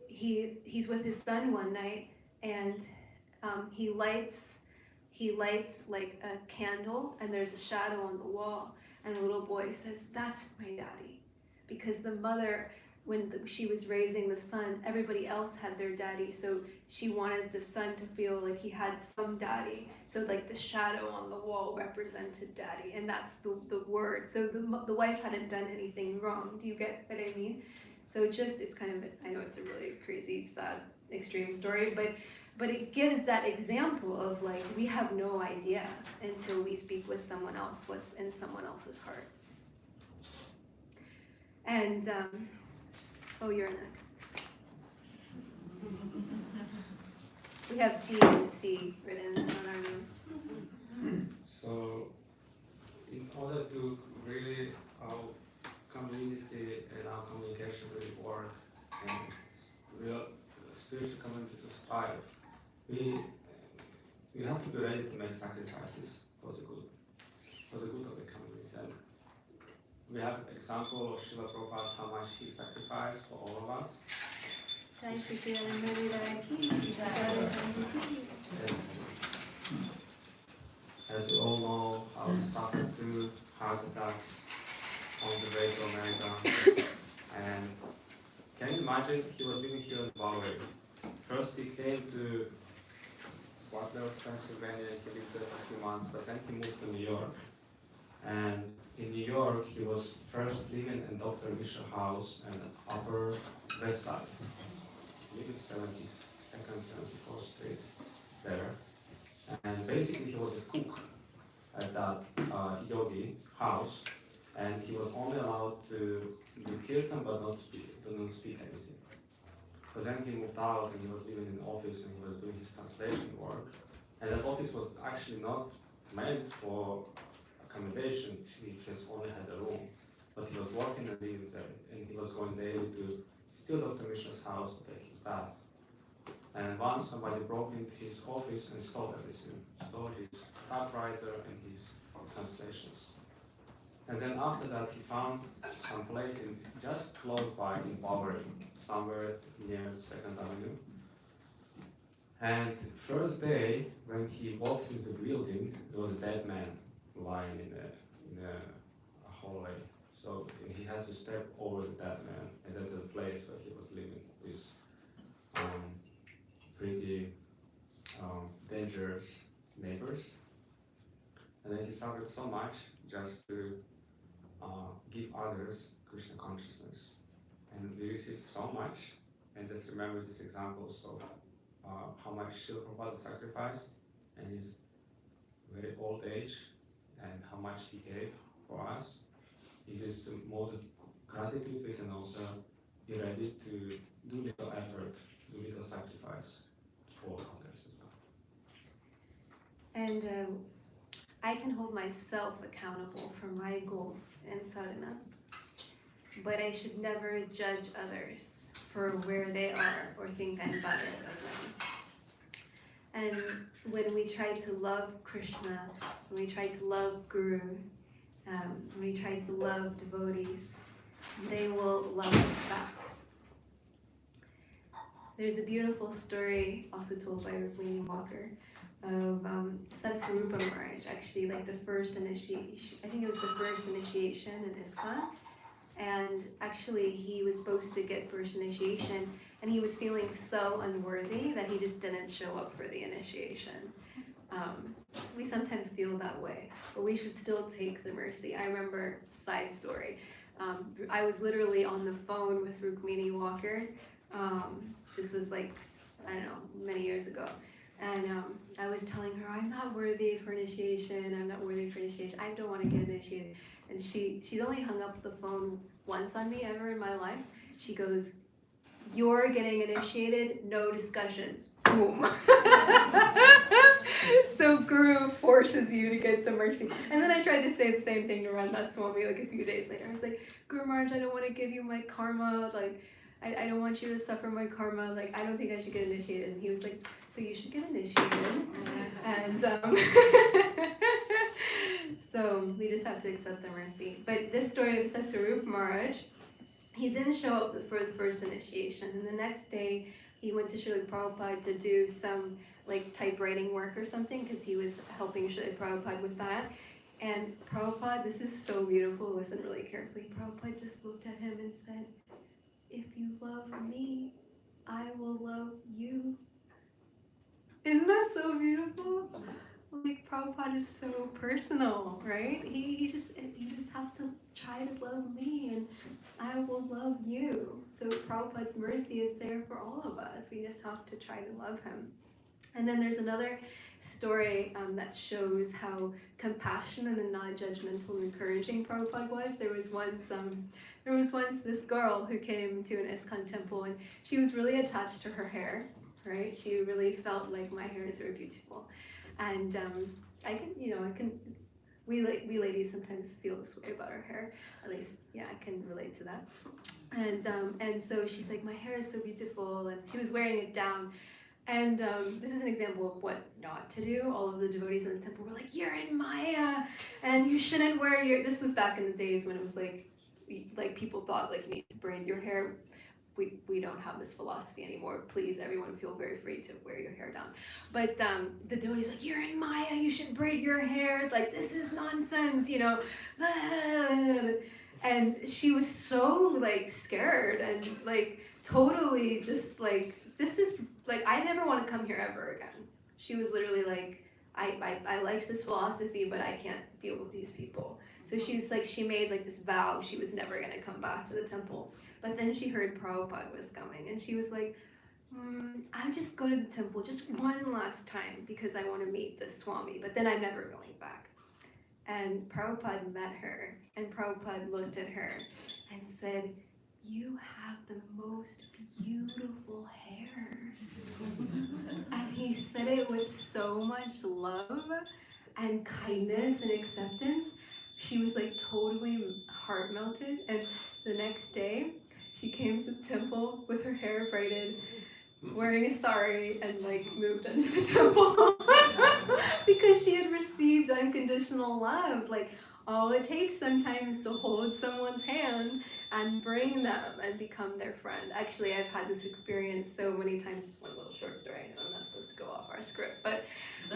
Speaker 1: he's with his son one night, and he lights like a candle, and there's a shadow on the wall, and the little boy says, "That's my daddy," because the mother, when she was raising the son, everybody else had their daddy, so she wanted the son to feel like he had some daddy. So like the shadow on the wall represented daddy, and that's the word. So the wife hadn't done anything wrong. Do you get what I mean? So it's kind of, I know it's a really crazy, sad, extreme story, but it gives that example of like, we have no idea until we speak with someone else what's in someone else's heart. And, you're next. We have G and C written on our notes.
Speaker 2: So, in order to really our community and our communication really work and real spiritual community to thrive, we have to be ready to make sacrifices for the good of the community. And we have example of Srila Prabhupada, how much he sacrificed for all of us. As you all know, how he suffered 2 heart attacks on the way to America. And can you imagine, he was living here in Bowery. First he came to Butler, Pennsylvania, he lived there for a few months, but then he moved to New York. And in New York, he was first living in Dr. Misha House in Upper West Side. I believe it's 72nd, 74th Street there. And basically he was a cook at that yogi house, and he was only allowed to do kirtan but not speak anything. So then he moved out and he was living in an office and he was doing his translation work. And that office was actually not meant for accommodation, he just only had a room. But he was working and living there, and he was going daily to steal Dr. Mishra's house to take his bath. And once somebody broke into his office and stole everything, stole his typewriter and his translations. And then after that he found some place just close by in Bowery, somewhere near 2nd Avenue. And first day when he walked into the building, there was a dead man lying in the hallway. So he has to step over the dead man, and then the place where he was living with pretty dangerous neighbors. And then he suffered so much just to give others Krishna consciousness. And we received so much, and just remember these examples of how much Srila Prabhupada sacrificed in his very old age, and how much he gave for us. If it's the mode of gratitude, we can also be ready to do little effort, do little sacrifice for others as well.
Speaker 1: And I can hold myself accountable for my goals in sadhana, but I should never judge others for where they are or think I'm better than them. And when we try to love Krishna, when we try to love Guru, when we try to love devotees, they will love us back. There's a beautiful story also told by Rukmini Walker of Satsvarupa Maharaj, actually like the first initiation. I think it was the first initiation in ISKCON. And actually he was supposed to get first initiation, and he was feeling so unworthy that he just didn't show up for the initiation. We sometimes feel that way, but we should still take the mercy. I remember, side story, I was literally on the phone with Rukmini Walker. This was like, I don't know, many years ago. And I was telling her, I'm not worthy for initiation, I'm not worthy for initiation, I don't want to get initiated. And she's only hung up the phone once on me ever in my life. She goes, you're getting initiated, no discussions. Boom. So Guru forces you to get the mercy. And then I tried to say the same thing to Ramdas Swami like a few days later. I was like, Guru Maharaj, I don't want to give you my karma. Like, I don't want you to suffer my karma. Like, I don't think I should get initiated. And he was like, so you should get initiated. And so we just have to accept the mercy. But this story of Satsvarupa Maharaj, he didn't show up for the first initiation. And the next day, he went to Srila Prabhupada to do some like typewriting work or something, because he was helping Srila Prabhupada with that. And Prabhupada, this is so beautiful, listen really carefully. Prabhupada just looked at him and said, if you love me, I will love you. Isn't that so beautiful? Like, Prabhupada is so personal, right? You just have to try to love me and I will love you. So Prabhupada's mercy is there for all of us. We just have to try to love him. And then there's another story that shows how compassionate and non-judgmental and encouraging Prabhupada was. There was once this girl who came to an ISKCON temple, and she was really attached to her hair, right? She really felt like my hair is very beautiful. And we ladies sometimes feel this way about our hair. At least, yeah, I can relate to that. And so she's like, my hair is so beautiful, and she was wearing it down. And this is an example of what not to do. All of the devotees in the temple were like, you're in Maya, and you shouldn't wear your... This was back in the days when it was like people thought like you need to braid your hair. We don't have this philosophy anymore. Please, everyone, feel very free to wear your hair down. But the devotees like, you're in Maya, you should braid your hair. Like, this is nonsense, you know. And she was so like scared and like totally just like, this is like, I never want to come here ever again. She was literally like, I liked this philosophy, but I can't deal with these people. So she was like, she made like this vow she was never going to come back to the temple. But then she heard Prabhupada was coming, and she was like, I'll just go to the temple just one last time because I want to meet the Swami, but then I'm never going back. And Prabhupada met her, and Prabhupada looked at her and said, you have the most beautiful hair. And he said it with so much love and kindness and acceptance. She was like totally heart melted. And the next day, she came to the temple with her hair braided, wearing a sari, and like moved into the temple because she had received unconditional love. Like, all it takes sometimes is to hold someone's hand and bring them and become their friend. Actually, I've had this experience so many times. Just one little short story. I know I'm not supposed to go off our script, but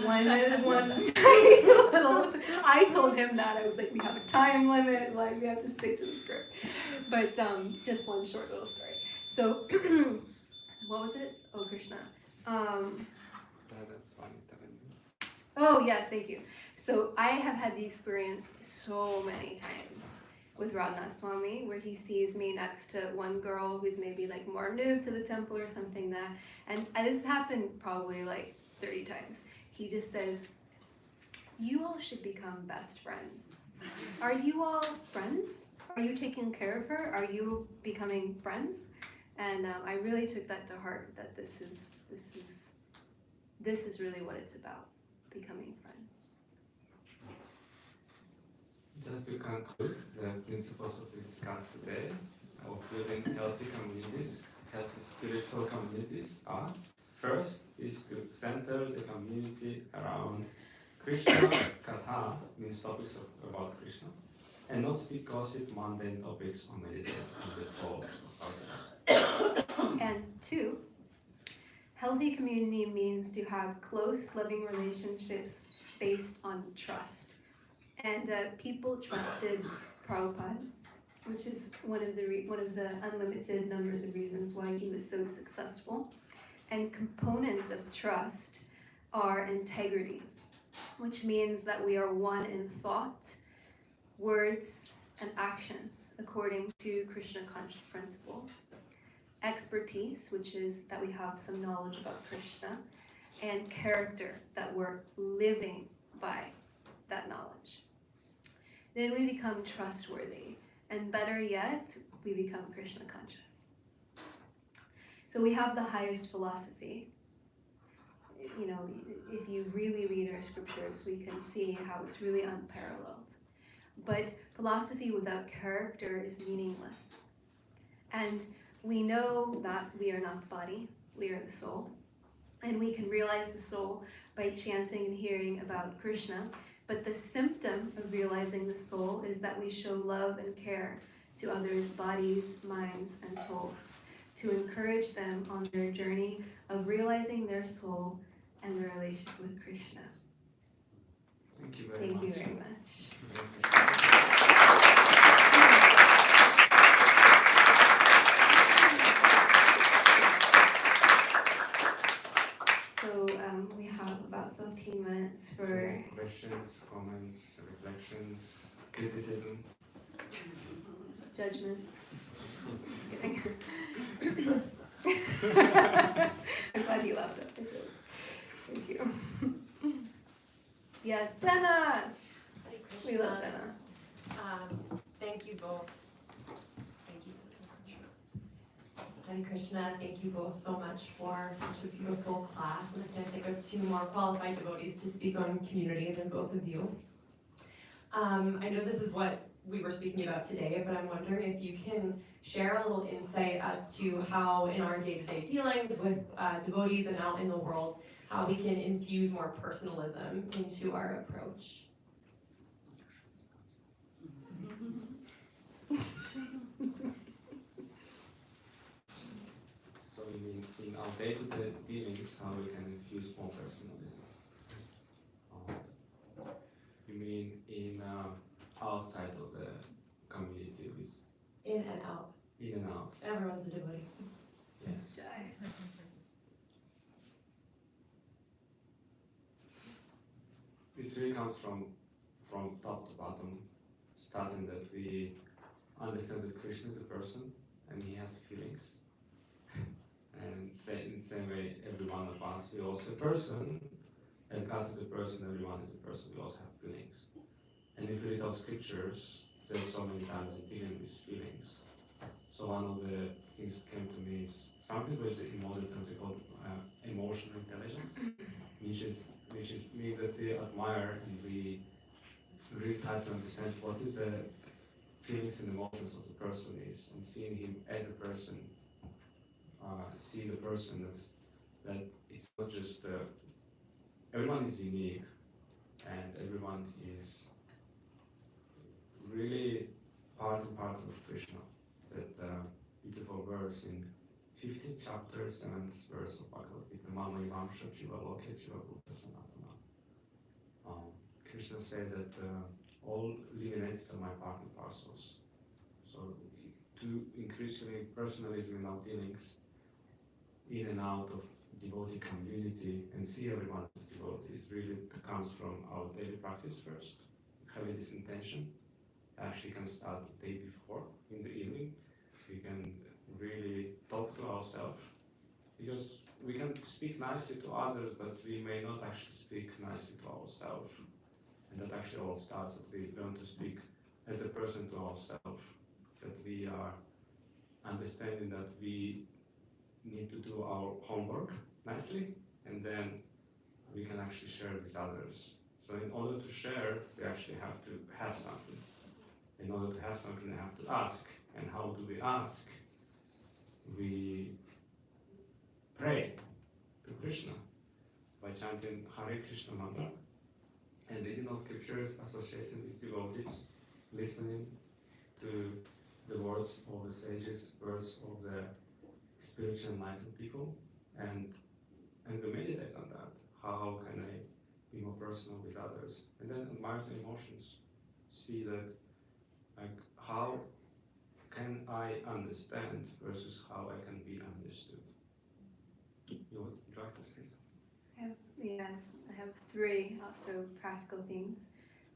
Speaker 1: one tiny little. I told him that I was like, we have a time limit. Like we have to stick to the script. But just one short little story. So, what was it? Oh, Krishna.
Speaker 2: That's funny.
Speaker 1: Oh, yes, thank you. So I have had the experience so many times with Radhanath Swami where he sees me next to one girl who's maybe like more new to the temple or something that, and this happened probably like 30 times. He just says, you all should become best friends. Are you all friends? Are you taking care of her? Are you becoming friends? And I really took that to heart, that this is really what it's about. Becoming friends.
Speaker 2: Just to conclude, the principles that we discussed today of building healthy communities, healthy spiritual communities are: first is to center the community around Krishna Katha, means topics about Krishna, and not speak gossip, mundane topics, or meditate on the faults of others.
Speaker 1: And two, healthy community means to have close, loving relationships based on trust. And people trusted Prabhupada, which is one of the unlimited numbers of reasons why he was so successful. And components of trust are integrity, which means that we are one in thought, words, and actions according to Krishna conscious principles. Expertise, which is that we have some knowledge about Krishna, and character, that we're living by that knowledge. Then we become trustworthy, and better yet, we become Krishna conscious. So we have the highest philosophy. You know, if you really read our scriptures, we can see how it's really unparalleled. But philosophy without character is meaningless. And we know that we are not the body, we are the soul. And we can realize the soul by chanting and hearing about Krishna. But the symptom of realizing the soul is that we show love and care to others' bodies, minds, and souls, to encourage them on their journey of realizing their soul and their relationship with Krishna.
Speaker 2: Thank you very much.
Speaker 1: Thank you very much. So we have about 15 minutes for
Speaker 2: so, questions, comments, reflections, criticism,
Speaker 1: judgment. Just kidding. I'm glad you laughed at the joke. Thank you. Yes, Jenna!
Speaker 4: Hare
Speaker 1: We
Speaker 4: Krishna.
Speaker 1: love Jenna.
Speaker 4: Thank you both. Thank you. Hare Krishna, thank you both so much for such a beautiful class. And I can't think of two more qualified devotees to speak on community than both of you. I know this is what we were speaking about today, but I'm wondering if you can share a little insight as to how in our day-to-day dealings with devotees and out in the world, how we can infuse more personalism into our approach.
Speaker 2: So you mean in our day-to-day dealings, how we can infuse more personalism? You mean in outside of the community with
Speaker 4: In and out.
Speaker 2: in and out?
Speaker 4: Everyone's a devotee.
Speaker 2: Yes. This really comes from top to bottom, starting that we understand that Krishna is a person and he has feelings. And in the same way, every one of us, we are also a person. As God is a person, everyone is a person, we also have feelings. And if you read our scriptures, there's so many times in dealing with feelings. So one of the things that came to me is something which in modern terms we call emotional intelligence, which means that we admire and we really try to understand what is the feelings and emotions of the person is, and seeing him as a person, see the person as that it's not just everyone is unique and everyone is really part and part of Krishna. That beautiful verse in 15th chapter, 7th verse of Bhagavad Gita, Mama Ivamsha Jiva Loke Jiva Bhuta Sanatana. Krishna said that all living entities are my part and parcels. So to increasingly personalism in our dealings, in and out of devotee community, and see everyone as devotees, really comes from our daily practice first. Having this intention, actually can start the day before, in the evening. We can really talk to ourselves, because we can speak nicely to others, but we may not actually speak nicely to ourselves. And that actually all starts that we learn to speak as a person to ourselves, that we are understanding that we need to do our homework nicely, and then we can actually share with others. So in order to share, we actually have to have something. In order to have something, we have to ask. And how do we ask? We pray to Krishna by chanting Hare Krishna mantra and reading all scriptures, associating with devotees, listening to the words of the sages, words of the spiritual enlightened people, and we meditate on that. How can I be more personal with others? And then admire the emotions. See that, like, how can I understand versus how I can be understood. You would like to say something?
Speaker 1: I have three also practical things.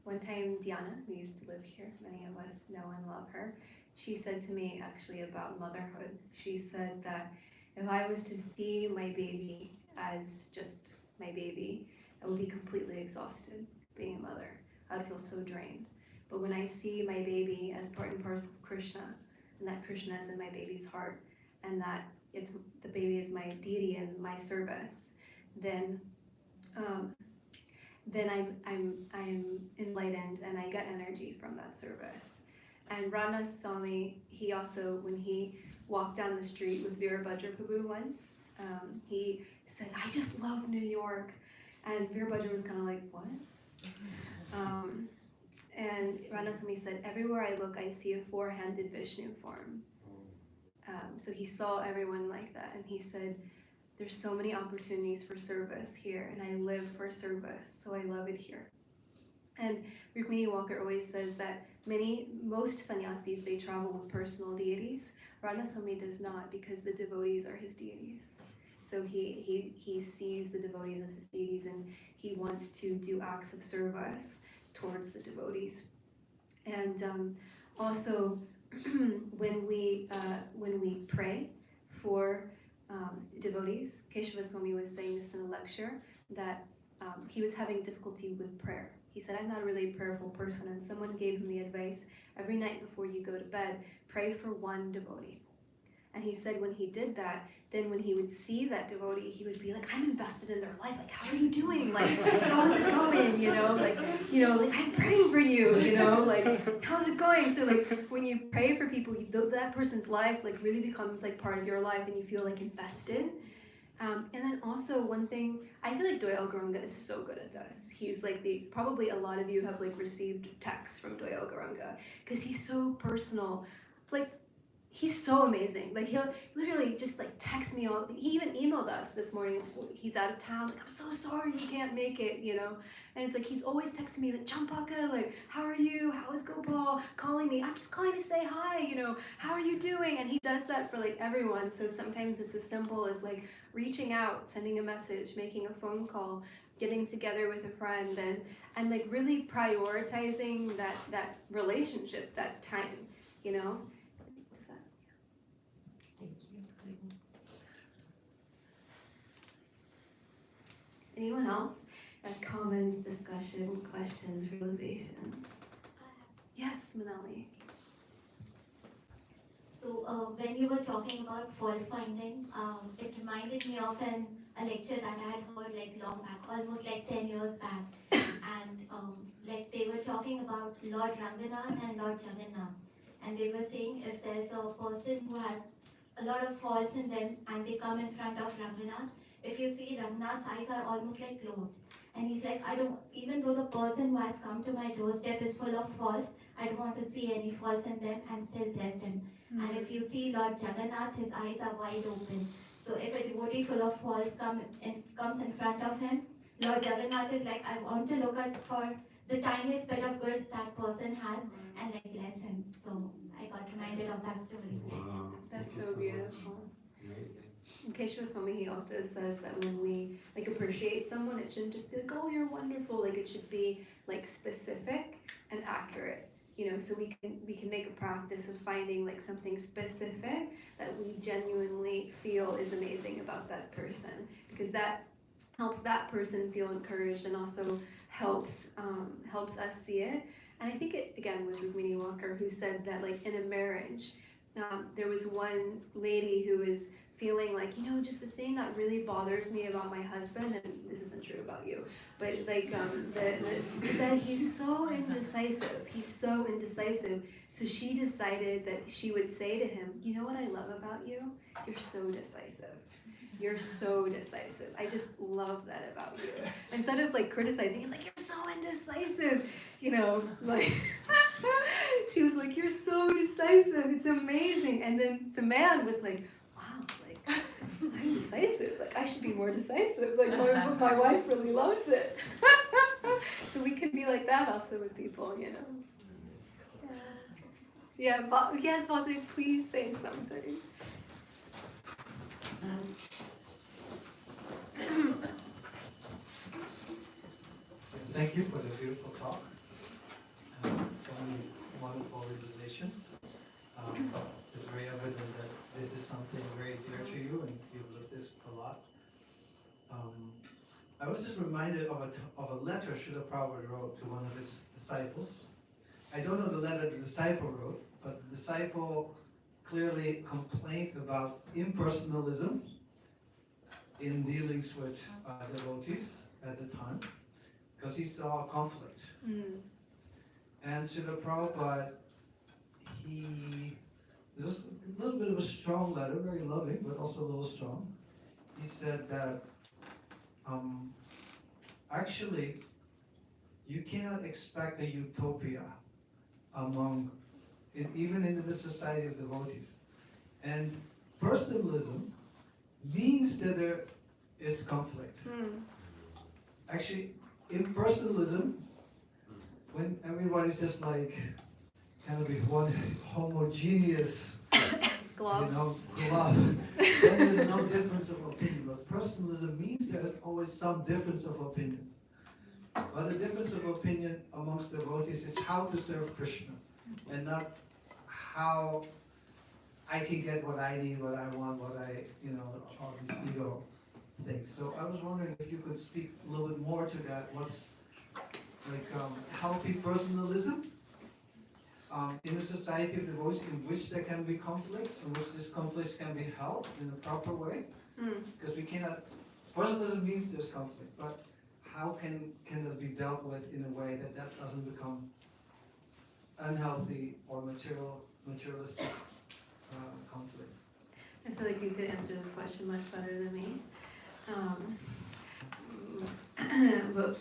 Speaker 1: One time, Diana, who used to live here, many of us know and love her, she said to me actually about motherhood. She said that if I was to see my baby as just my baby, I would be completely exhausted being a mother. I would feel so drained. But when I see my baby as part and parcel of Krishna, and that Krishna is in my baby's heart, and that the baby is my deity and my service, then I'm enlightened and I get energy from that service. And Rana Swami, he also, when he walked down the street with Virabhadra Prabhu once, he said, "I just love New York." And Virabhadra was kind of like, "What?" And Rana Swami said, "Everywhere I look, I see a four-handed Vishnu form." So he saw everyone like that, and he said, "There's so many opportunities for service here, and I live for service, so I love it here." And Rukmini Walker always says that most sannyasis, they travel with personal deities. Radhaswami does not, because the devotees are his deities. So he sees the devotees as his deities, and he wants to do acts of service towards the devotees. And also, when we pray for devotees, Keshava Swami was saying this in a lecture, that he was having difficulty with prayer. He said, "I'm not really a prayerful person," and someone gave him the advice, every night before you go to bed, pray for one devotee. And he said when he did that, then when he would see that devotee, he would be like, "I'm invested in their life. Like, how are you doing? Like, how's it going? Like I'm praying for you. Like, how's it going?" So like when you pray for people, that person's life like really becomes like part of your life, and you feel like invested. And then also one thing, I feel like Doyal Gurunga is so good at this. He's like probably a lot of you have like received texts from Doyal Gurunga, because he's so personal. Like, he's so amazing. Like, he'll literally just like text me all. He even emailed us this morning. He's out of town. Like, "I'm so sorry you can't make it," And it's like he's always texting me like, "Champaka, like, how are you? How is Gopal?" Calling me. "I'm just calling to say hi. How are you doing?" And he does that for like everyone. So sometimes it's as simple as like reaching out, sending a message, making a phone call, getting together with a friend, and like really prioritizing that relationship, that time. Does that?
Speaker 4: Thank you.
Speaker 1: Anyone else? Comments, discussion, questions, realizations? Yes, Manali.
Speaker 5: So when you were talking about fault finding, it reminded me of a lecture that I had heard like long back, almost like 10 years back. And like they were talking about Lord Ranganath and Lord Jagannath. And they were saying if there's a person who has a lot of faults in them and they come in front of Ranganath, if you see Ranganath's eyes are almost like closed. And he's like, even though the person who has come to my doorstep is full of faults, I don't want to see any faults in them and still bless them. And if you see Lord Jagannath, his eyes are wide open. So if a devotee full of faults comes in front of him, Lord Jagannath is like, I want to look at for the tiniest bit of good that person has and like bless him. So I got reminded of that story.
Speaker 2: Wow,
Speaker 1: That's
Speaker 2: thank you
Speaker 1: so
Speaker 2: much.
Speaker 1: beautiful.
Speaker 2: Amazing.
Speaker 1: Keshav Swami, he also says that when we like appreciate someone, it shouldn't just be like, oh, you're wonderful. Like it should be like specific and accurate. You know, so we can make a practice of finding like something specific that we genuinely feel is amazing about that person, because that helps that person feel encouraged and also helps us see it. And I think it again was Rukmini Walker who said that like in a marriage, there was one lady who was feeling like, you know, just the thing that really bothers me about my husband, and this isn't true about you, but like is that he's so indecisive. So she decided that she would say to him, you know what I love about you? You're so decisive. You're so decisive. I just love that about you. Instead of like criticizing him, like, you're so indecisive, you know, like she was like, you're so decisive. It's amazing. And then the man was like, wow, like I'm decisive. Like I should be more decisive. Like my wife really loves it. So we can be like that also with people, you know. Yeah, yes, Bosby, please say something.
Speaker 6: Thank you for the beautiful talk. So many wonderful realizations. It's very evident that this is something very dear to you, and you've lived this a lot. I was just reminded of a letter Srila Prabhupada wrote to one of his disciples. I don't know the letter the disciple wrote, but the disciple clearly complained about impersonalism in dealings with devotees at the time, because he saw a conflict. And Srila Prabhupada, it was a little bit of a strong letter, very loving, but also a little strong. He said that actually, you cannot expect a utopia even in the society of devotees. And personalism means that there is conflict. Actually, impersonalism, when everybody's just like kind of be one homogeneous glove, then there's no difference of opinion. But personalism means there's always some difference of opinion. But the difference of opinion amongst devotees is how to serve Krishna, and not how I can get what I need, what I want, all these ego things. So I was wondering if you could speak a little bit more to that. What's like healthy personalism in a society of devotees in which there can be conflicts, in which these conflicts can be held in a proper way? Because we cannot, personalism means there's conflict, but how can that be dealt with in a way that doesn't become unhealthy or materialistic conflict?
Speaker 1: I feel like you could answer this question much better than me. But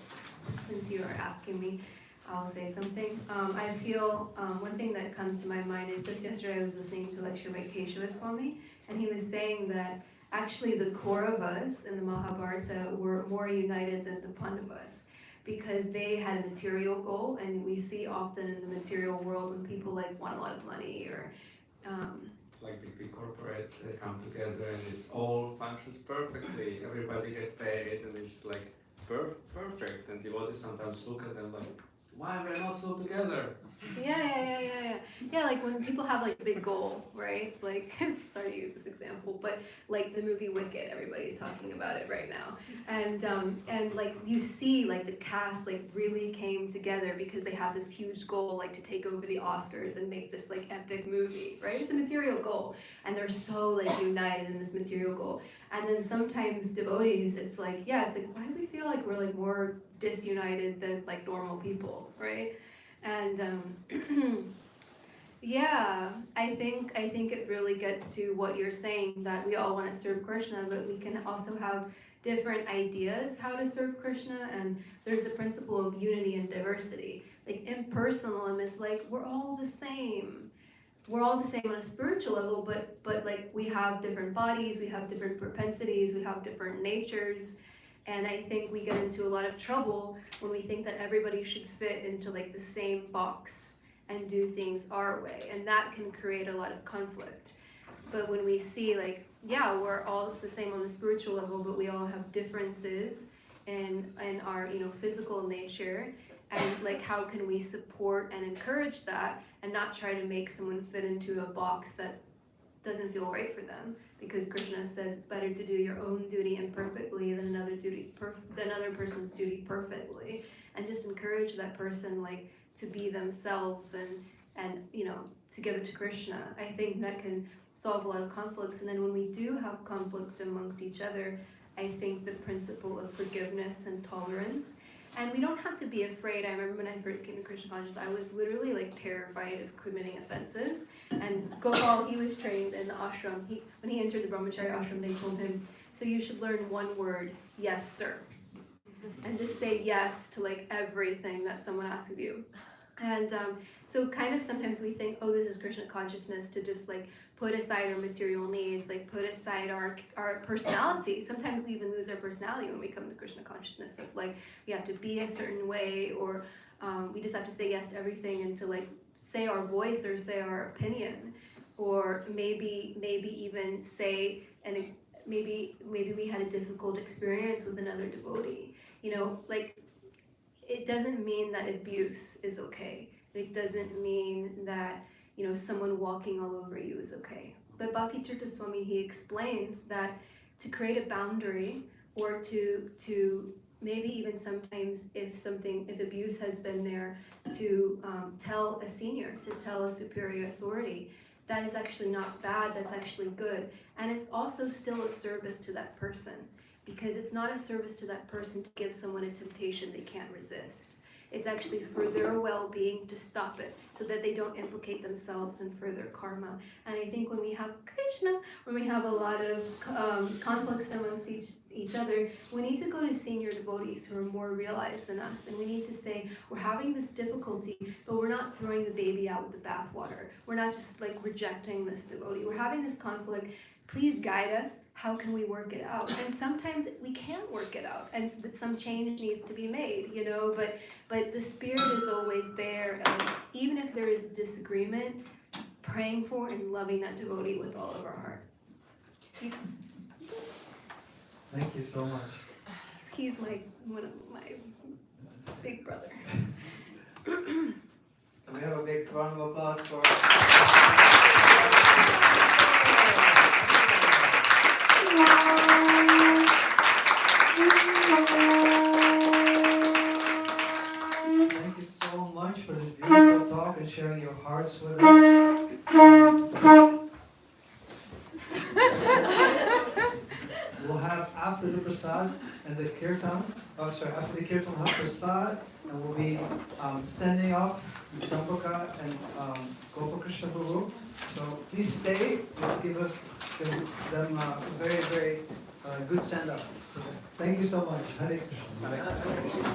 Speaker 1: since you are asking me, I'll say something. I feel one thing that comes to my mind is just yesterday I was listening to a lecture by Keshav Swami, and he was saying that actually the Kauravas in the Mahabharata were more united than the Pandavas, because they had a material goal, and we see often in the material world when people like want a lot of money or
Speaker 2: like big corporates come together and it's all functions perfectly. Everybody gets paid and it's like perfect. And devotees sometimes look at them like, why are we not so together?
Speaker 1: Yeah, like when people have like a big goal, right? Like, sorry to use this example, but like the movie Wicked, everybody's talking about it right now. And like you see like the cast like really came together because they have this huge goal, like to take over the Oscars and make this like epic movie, right? It's a material goal. And they're so like united in this material goal. And then sometimes devotees, it's like, why do we feel like we're like more disunited than like normal people, right? And I think it really gets to what you're saying, that we all want to serve Krishna, but we can also have different ideas how to serve Krishna, and there's a principle of unity and diversity. Like impersonalism is like we're all the same. We're all the same on a spiritual level, but like we have different bodies, we have different propensities, we have different natures. And I think we get into a lot of trouble when we think that everybody should fit into like the same box and do things our way. And that can create a lot of conflict. But when we see like, yeah, we're all the same on the spiritual level, but we all have differences in our, physical nature. And like, how can we support and encourage that and not try to make someone fit into a box that doesn't feel right for them? Because Krishna says it's better to do your own duty imperfectly than another person's duty perfectly. And just encourage that person like to be themselves and to give it to Krishna. I think that can solve a lot of conflicts. And then when we do have conflicts amongst each other, I think the principle of forgiveness and tolerance. And we don't have to be afraid. I remember when I first came to Krishna consciousness, I was literally like terrified of committing offenses. And Gopal, he was trained in the ashram. When he entered the brahmachari ashram, they told him, so you should learn one word, yes sir. And just say yes to like everything that someone asks of you. And so kind of sometimes we think, oh, this is Krishna consciousness, to just like put aside our material needs, like put aside our personality. Sometimes we even lose our personality when we come to Krishna consciousness of like, we have to be a certain way, or we just have to say yes to everything and to like say our voice or say our opinion, or maybe even say, and maybe we had a difficult experience with another devotee. Like it doesn't mean that abuse is okay. It doesn't mean that someone walking all over you is okay. But Bhakti Tirtha Swami, he explains that to create a boundary, or to maybe even sometimes if abuse has been there, to tell a senior, to tell a superior authority, that is actually not bad, that's actually good. And it's also still a service to that person, because it's not a service to that person to give someone a temptation they can't resist. It's actually for their well-being to stop it, so that they don't implicate themselves in further karma. And I think when we have Krishna, when we have a lot of conflicts amongst each other, we need to go to senior devotees who are more realized than us, and we need to say, we're having this difficulty, but we're not throwing the baby out with the bathwater. We're not just like rejecting this devotee. We're having this conflict. Please guide us. How can we work it out? And sometimes we can't work it out, and some change needs to be made, but the spirit is always there. And even if there is disagreement, praying for and loving that devotee with all of our heart.
Speaker 6: Thank you so much.
Speaker 1: He's one of my big brother.
Speaker 6: Can we have a big round of applause for Thank you so much for this beautiful talk and sharing your hearts with us. We'll have after the prasad and the kirtan, after the kirtan we'll have prasad, and we'll be sending off Champaka and Gopal Krishna Guru. So please stay. Let's give them a very, very good send-off. Thank you so much. Hare Krishna.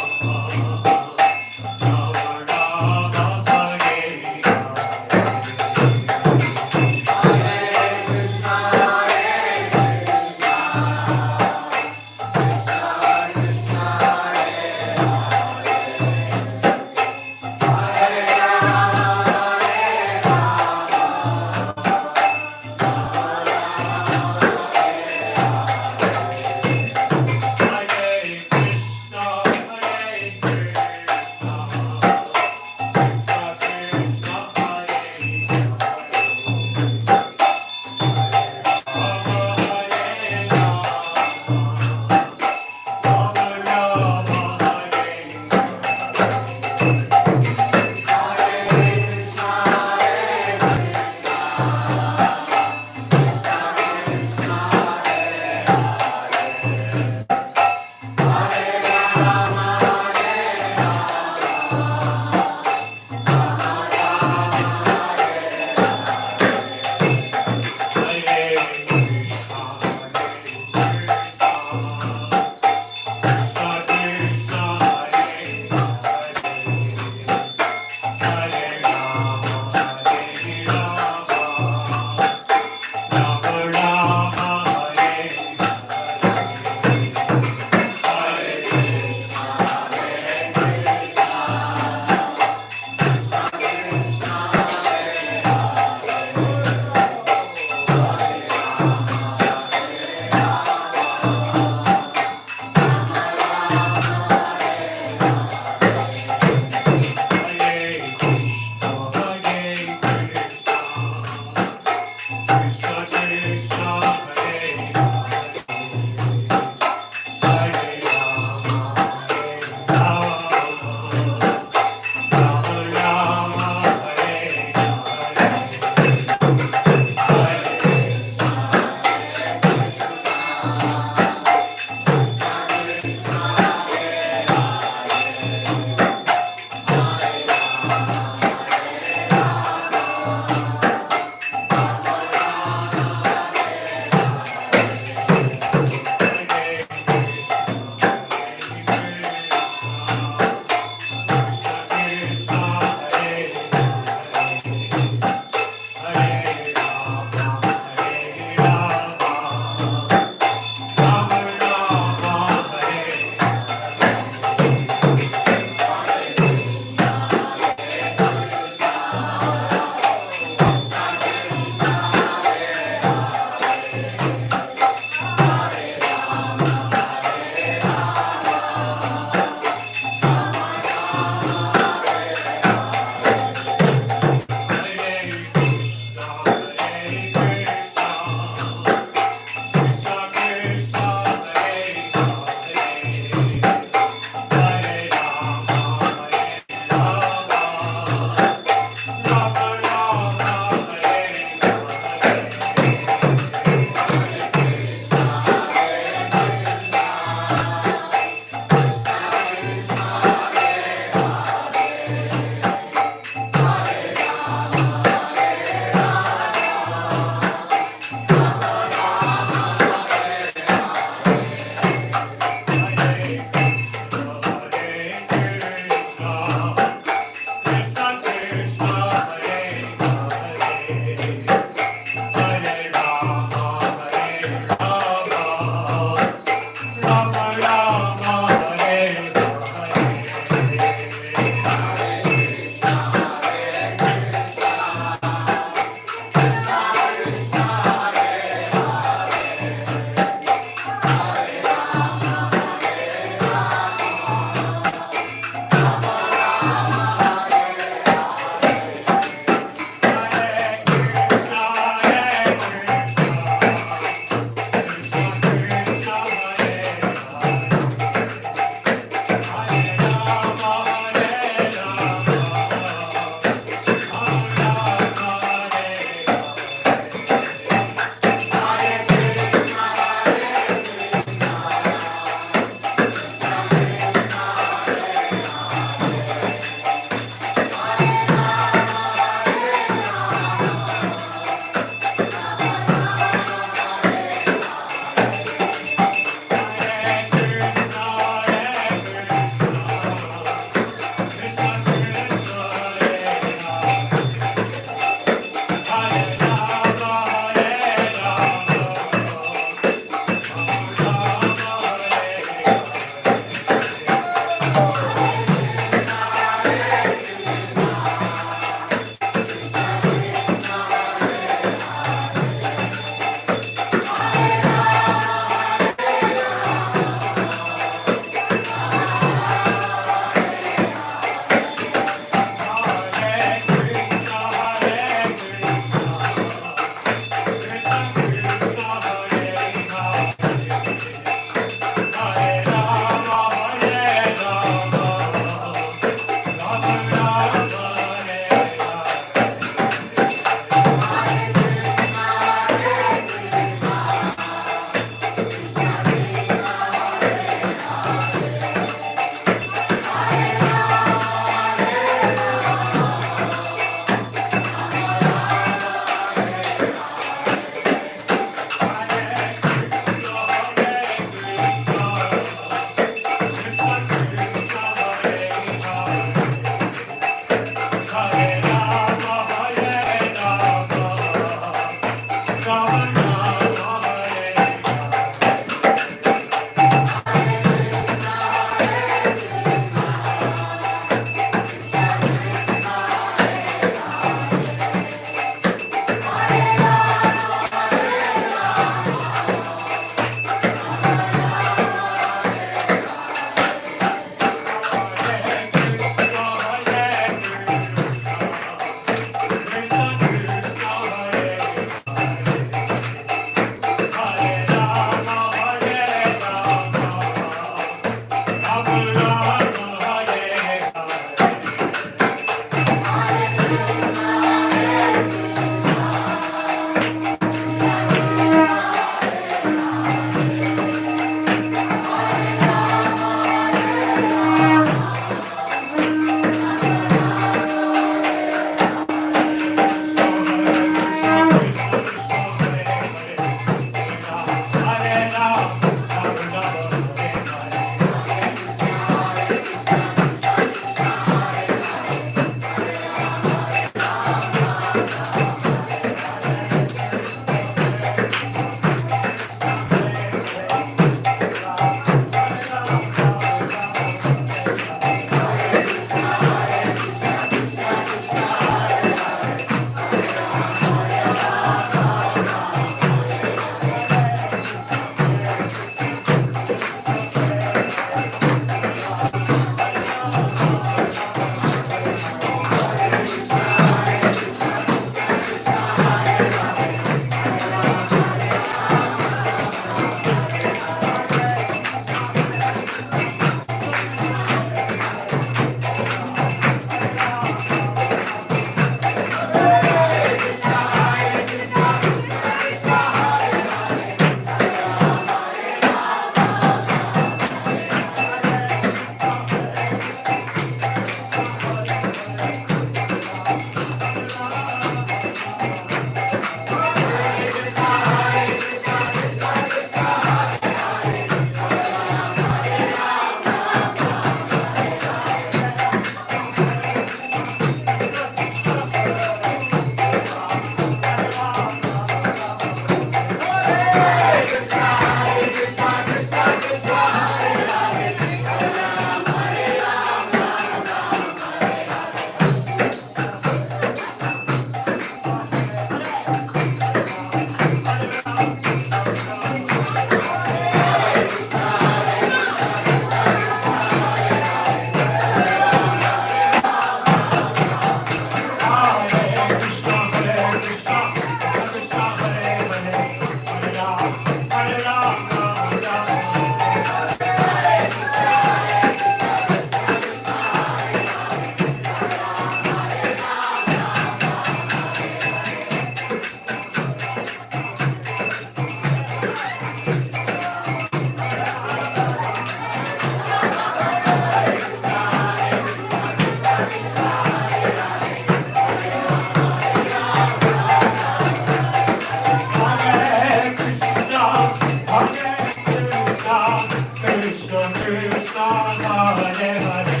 Speaker 7: Krishna Krishna Hare Hare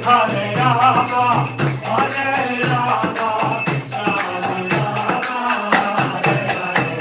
Speaker 7: Hare Rama Hare Rama Rama Rama Hare Hare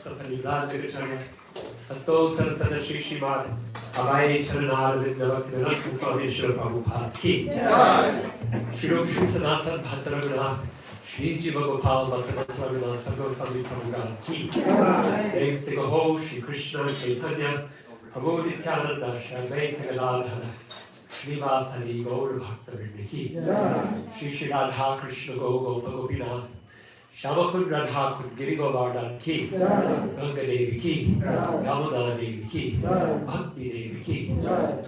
Speaker 7: Sapali Rajagachana, Astotra Sadashi Shimad, Havai Charanada Vindavati Swami Shri Prabhupada Ki. Shri Shri Sanatan Bhattaraganath, Shri Jiva Gopal Bhattara Swaminatha Sago Swami Prabhupada Ki. Thanks to Gaho, Shri Krishna Chaitanya, Prabhu Nityananda, Shri Gadadhara, Srivasari Gaur Bhakta Ki. Shri Radha Krishna Gopal Gopinath, Shamakund Radha Kund Giri Govardhan Ki, Ganga Devi Ki, Yamuna Devi Ki, Bhakti Devi Ki,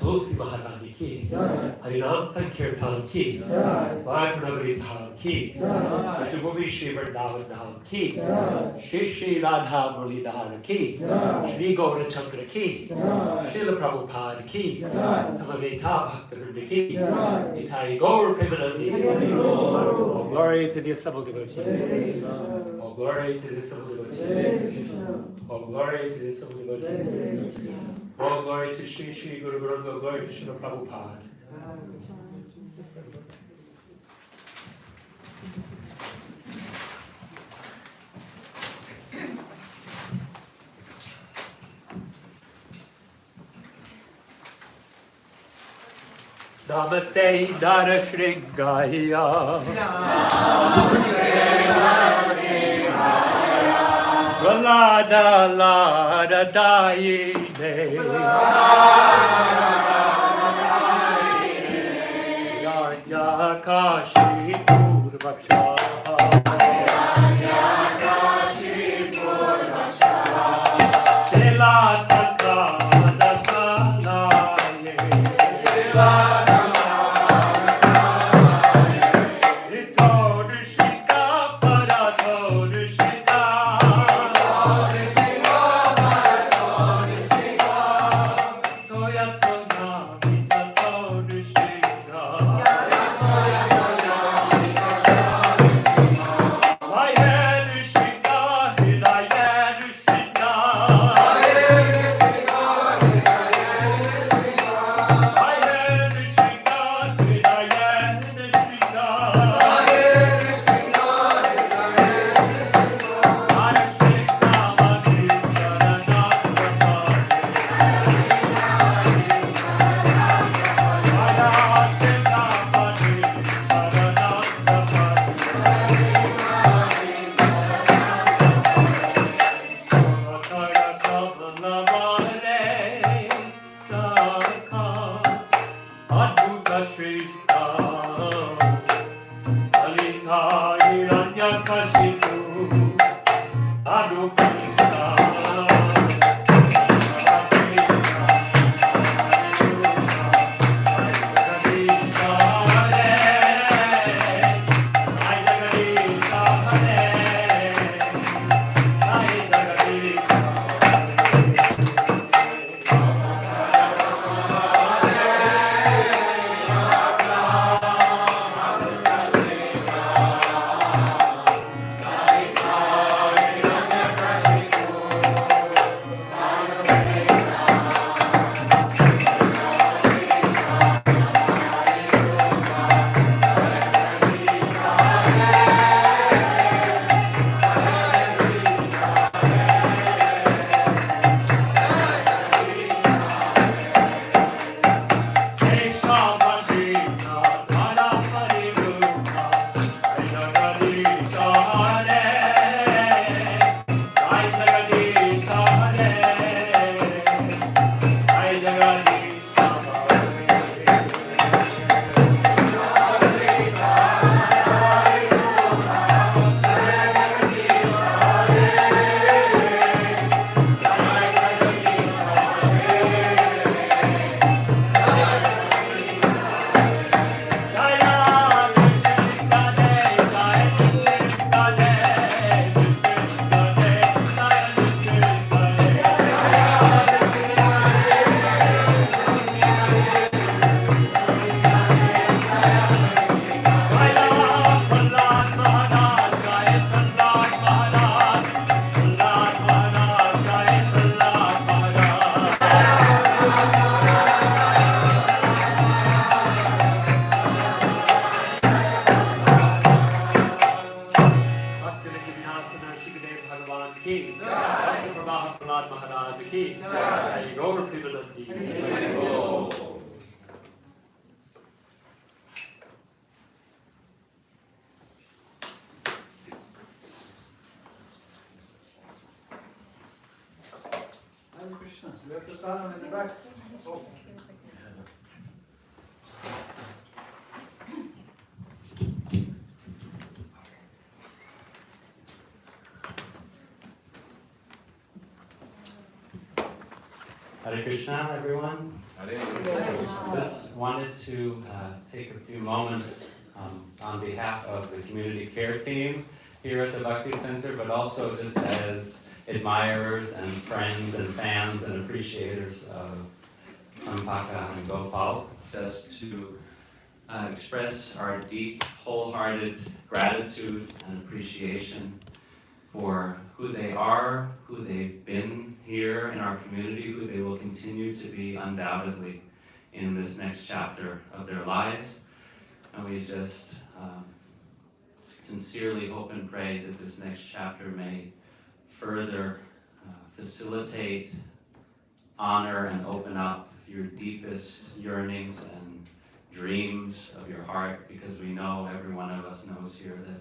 Speaker 7: Tulsi Maharani Ki, Harinam Sankirtan Ki, Vaipurnavri Dham Ki, Rajabhumi Shri Vrindavan Dham Ki, Shri Shri Radha Murli Dhara Ki, Shri Gaurachandra Ki, Srila Prabhupada Ki, Samaveta Bhakta Ki, Nitai Gaur Premanandi. All glory to the assembled devotees. All glory to the assembled devotees. All glory to the assembled devotees. All glory to Shri Shri Guru Varanga. All glory to Srila Prabhupada. Namaste Narashringaya. Namaste Narashringaya. Valada Lada Daine. Yanya Kashi Purvaksha. Yanya Kashi Purvaksha. Shila Tatra Nasanaye. Shila My head is Bhaktivinoda Vinasana Shikadev Bhagavan Ki. Prabhaha Prahlad Maharaj Ki. Jai Gaur Premanandi.
Speaker 6: Hare Krishna. We have prasadam in the back. Oh.
Speaker 8: Hare Krishna, everyone. Just wanted to take a few moments on behalf of the community care team here at the Bhakti Center, but also just as admirers and friends and fans and appreciators of Champaka and Gopal, just to express our deep, wholehearted gratitude and appreciation for who they are, who they've been here in our community, who they will continue to be undoubtedly in this next chapter of their lives. And we just sincerely hope and pray that this next chapter may further facilitate, honor, and open up your deepest yearnings and dreams of your heart, because we know, every one of us knows here, that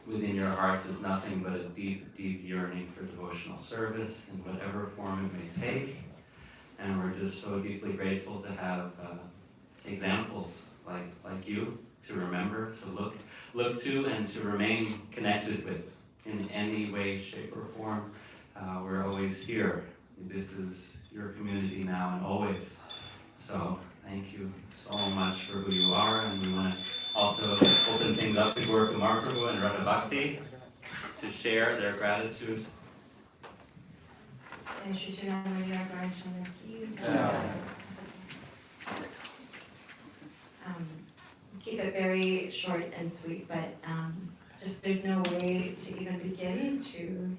Speaker 8: within your hearts is nothing but a deep, deep yearning for devotional service in whatever form it may take. And we're just so deeply grateful to have examples like you to remember, to look to, and to remain connected with in any way, shape, or form. We're always here. This is your community now and always. So thank you so much for who you are, and we want to also open things up to Gopal Krishna and Radha Bhakti to share their gratitude.
Speaker 4: Keep it very short and sweet, but just there's no way to even begin to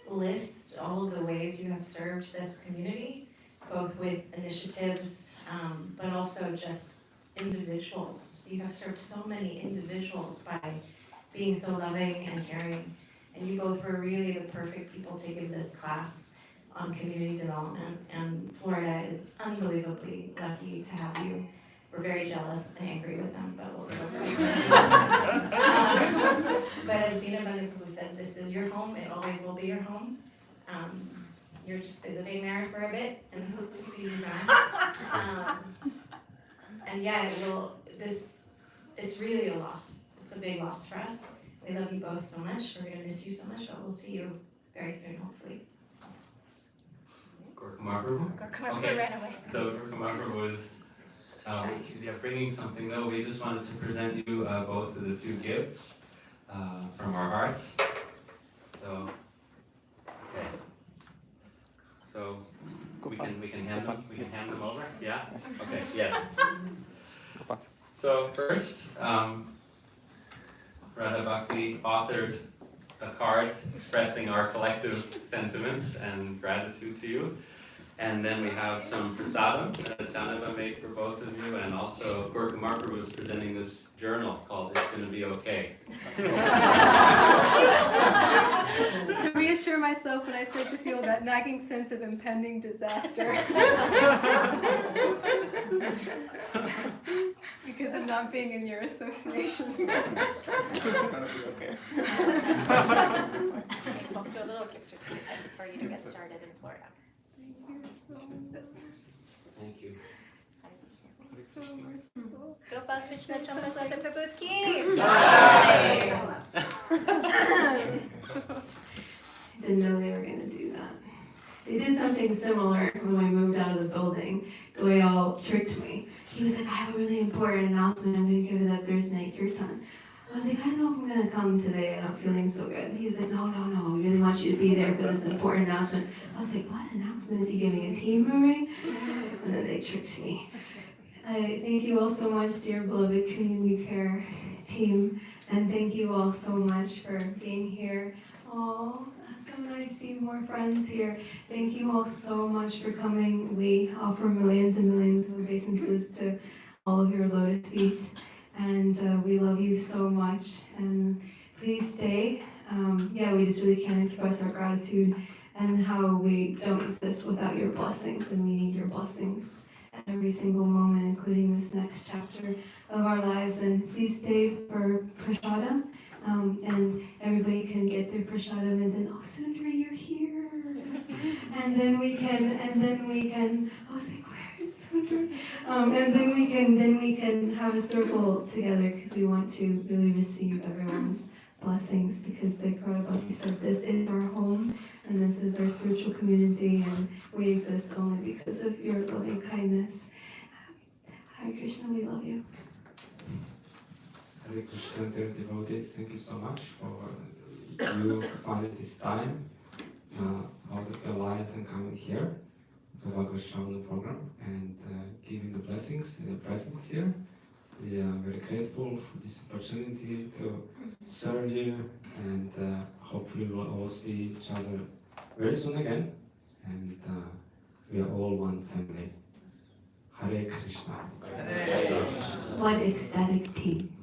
Speaker 4: list all of the ways you have served this community, both with initiatives, but also just individuals. You have served so many individuals by being so loving and caring, and you both were really the perfect people to give this class on community development, and Florida is unbelievably lucky to have you. We're very jealous and angry with them, but we'll go over it. But as Dina Bandaprabhu said, this is your home, it always will be your home. You're just visiting there for a bit, and hope to see you back. And yeah, it's really a loss. It's a big loss for us. We love you both so much. We're gonna miss you so much, but we'll see you very soon, hopefully.
Speaker 8: Gorkha Okay.
Speaker 4: Ran away.
Speaker 8: So Gorkha was bringing something though. We just wanted to present you both of the two gifts from our hearts. So, okay. So we can hand them over. Yeah. Okay. Yes. So first, Radha Bhakti authored a card expressing our collective sentiments and gratitude to you. And then we have some prasadam that Janava made for both of you, and also Gorkha Marker was presenting this journal called It's Gonna Be Okay.
Speaker 1: To reassure myself when I start to feel that nagging sense of impending disaster. Because of not being in your association.
Speaker 9: It's also a little gift certificate for you to get started in Florida.
Speaker 1: Thank you so much.
Speaker 8: Thank you.
Speaker 1: So merciful.
Speaker 9: Gopal Krishna Champakalata Sakhi.
Speaker 1: I didn't know they were going to do that. They did something similar when we moved out of the building. Doyle tricked me. He was like, I have a really important announcement. I'm going to give it at Thursday night kirtan. I was like, I don't know if I'm going to come today. I'm not feeling so good. He's like, no. We really want you to be there for this important announcement. I was like, what announcement is he giving? Is he moving? And then they tricked me. I thank you all so much, dear beloved community care team. And thank you all so much for being here. Oh, so nice seeing more friends here. Thank you all so much for coming. We offer millions and millions of obeisances to all of your lotus feet. And we love you so much. And please stay. Yeah, we just really can't express our gratitude and how we don't exist without your blessings, and we need your blessings at every single moment, including this next chapter of our lives. And please stay for prasadam, and everybody can get their prasadam, and then, oh, Sundari, you're here. And then we can, I was like, where is Sundari? And then we can have a circle together, because we want to really receive everyone's blessings, because like Prabhupada said, this is our home, and this is our spiritual community, and we exist only because of your loving kindness. Hare Krishna, we love you.
Speaker 2: Hare Krishna, dear devotees, thank you so much for you finding this time out of your life and coming here to Bhagavat Sravanam program and giving the blessings and the present here. We are very grateful for this opportunity to serve you, and hopefully we'll all see each other very soon again, and we are all one family. Hare Krishna.
Speaker 1: One ecstatic team.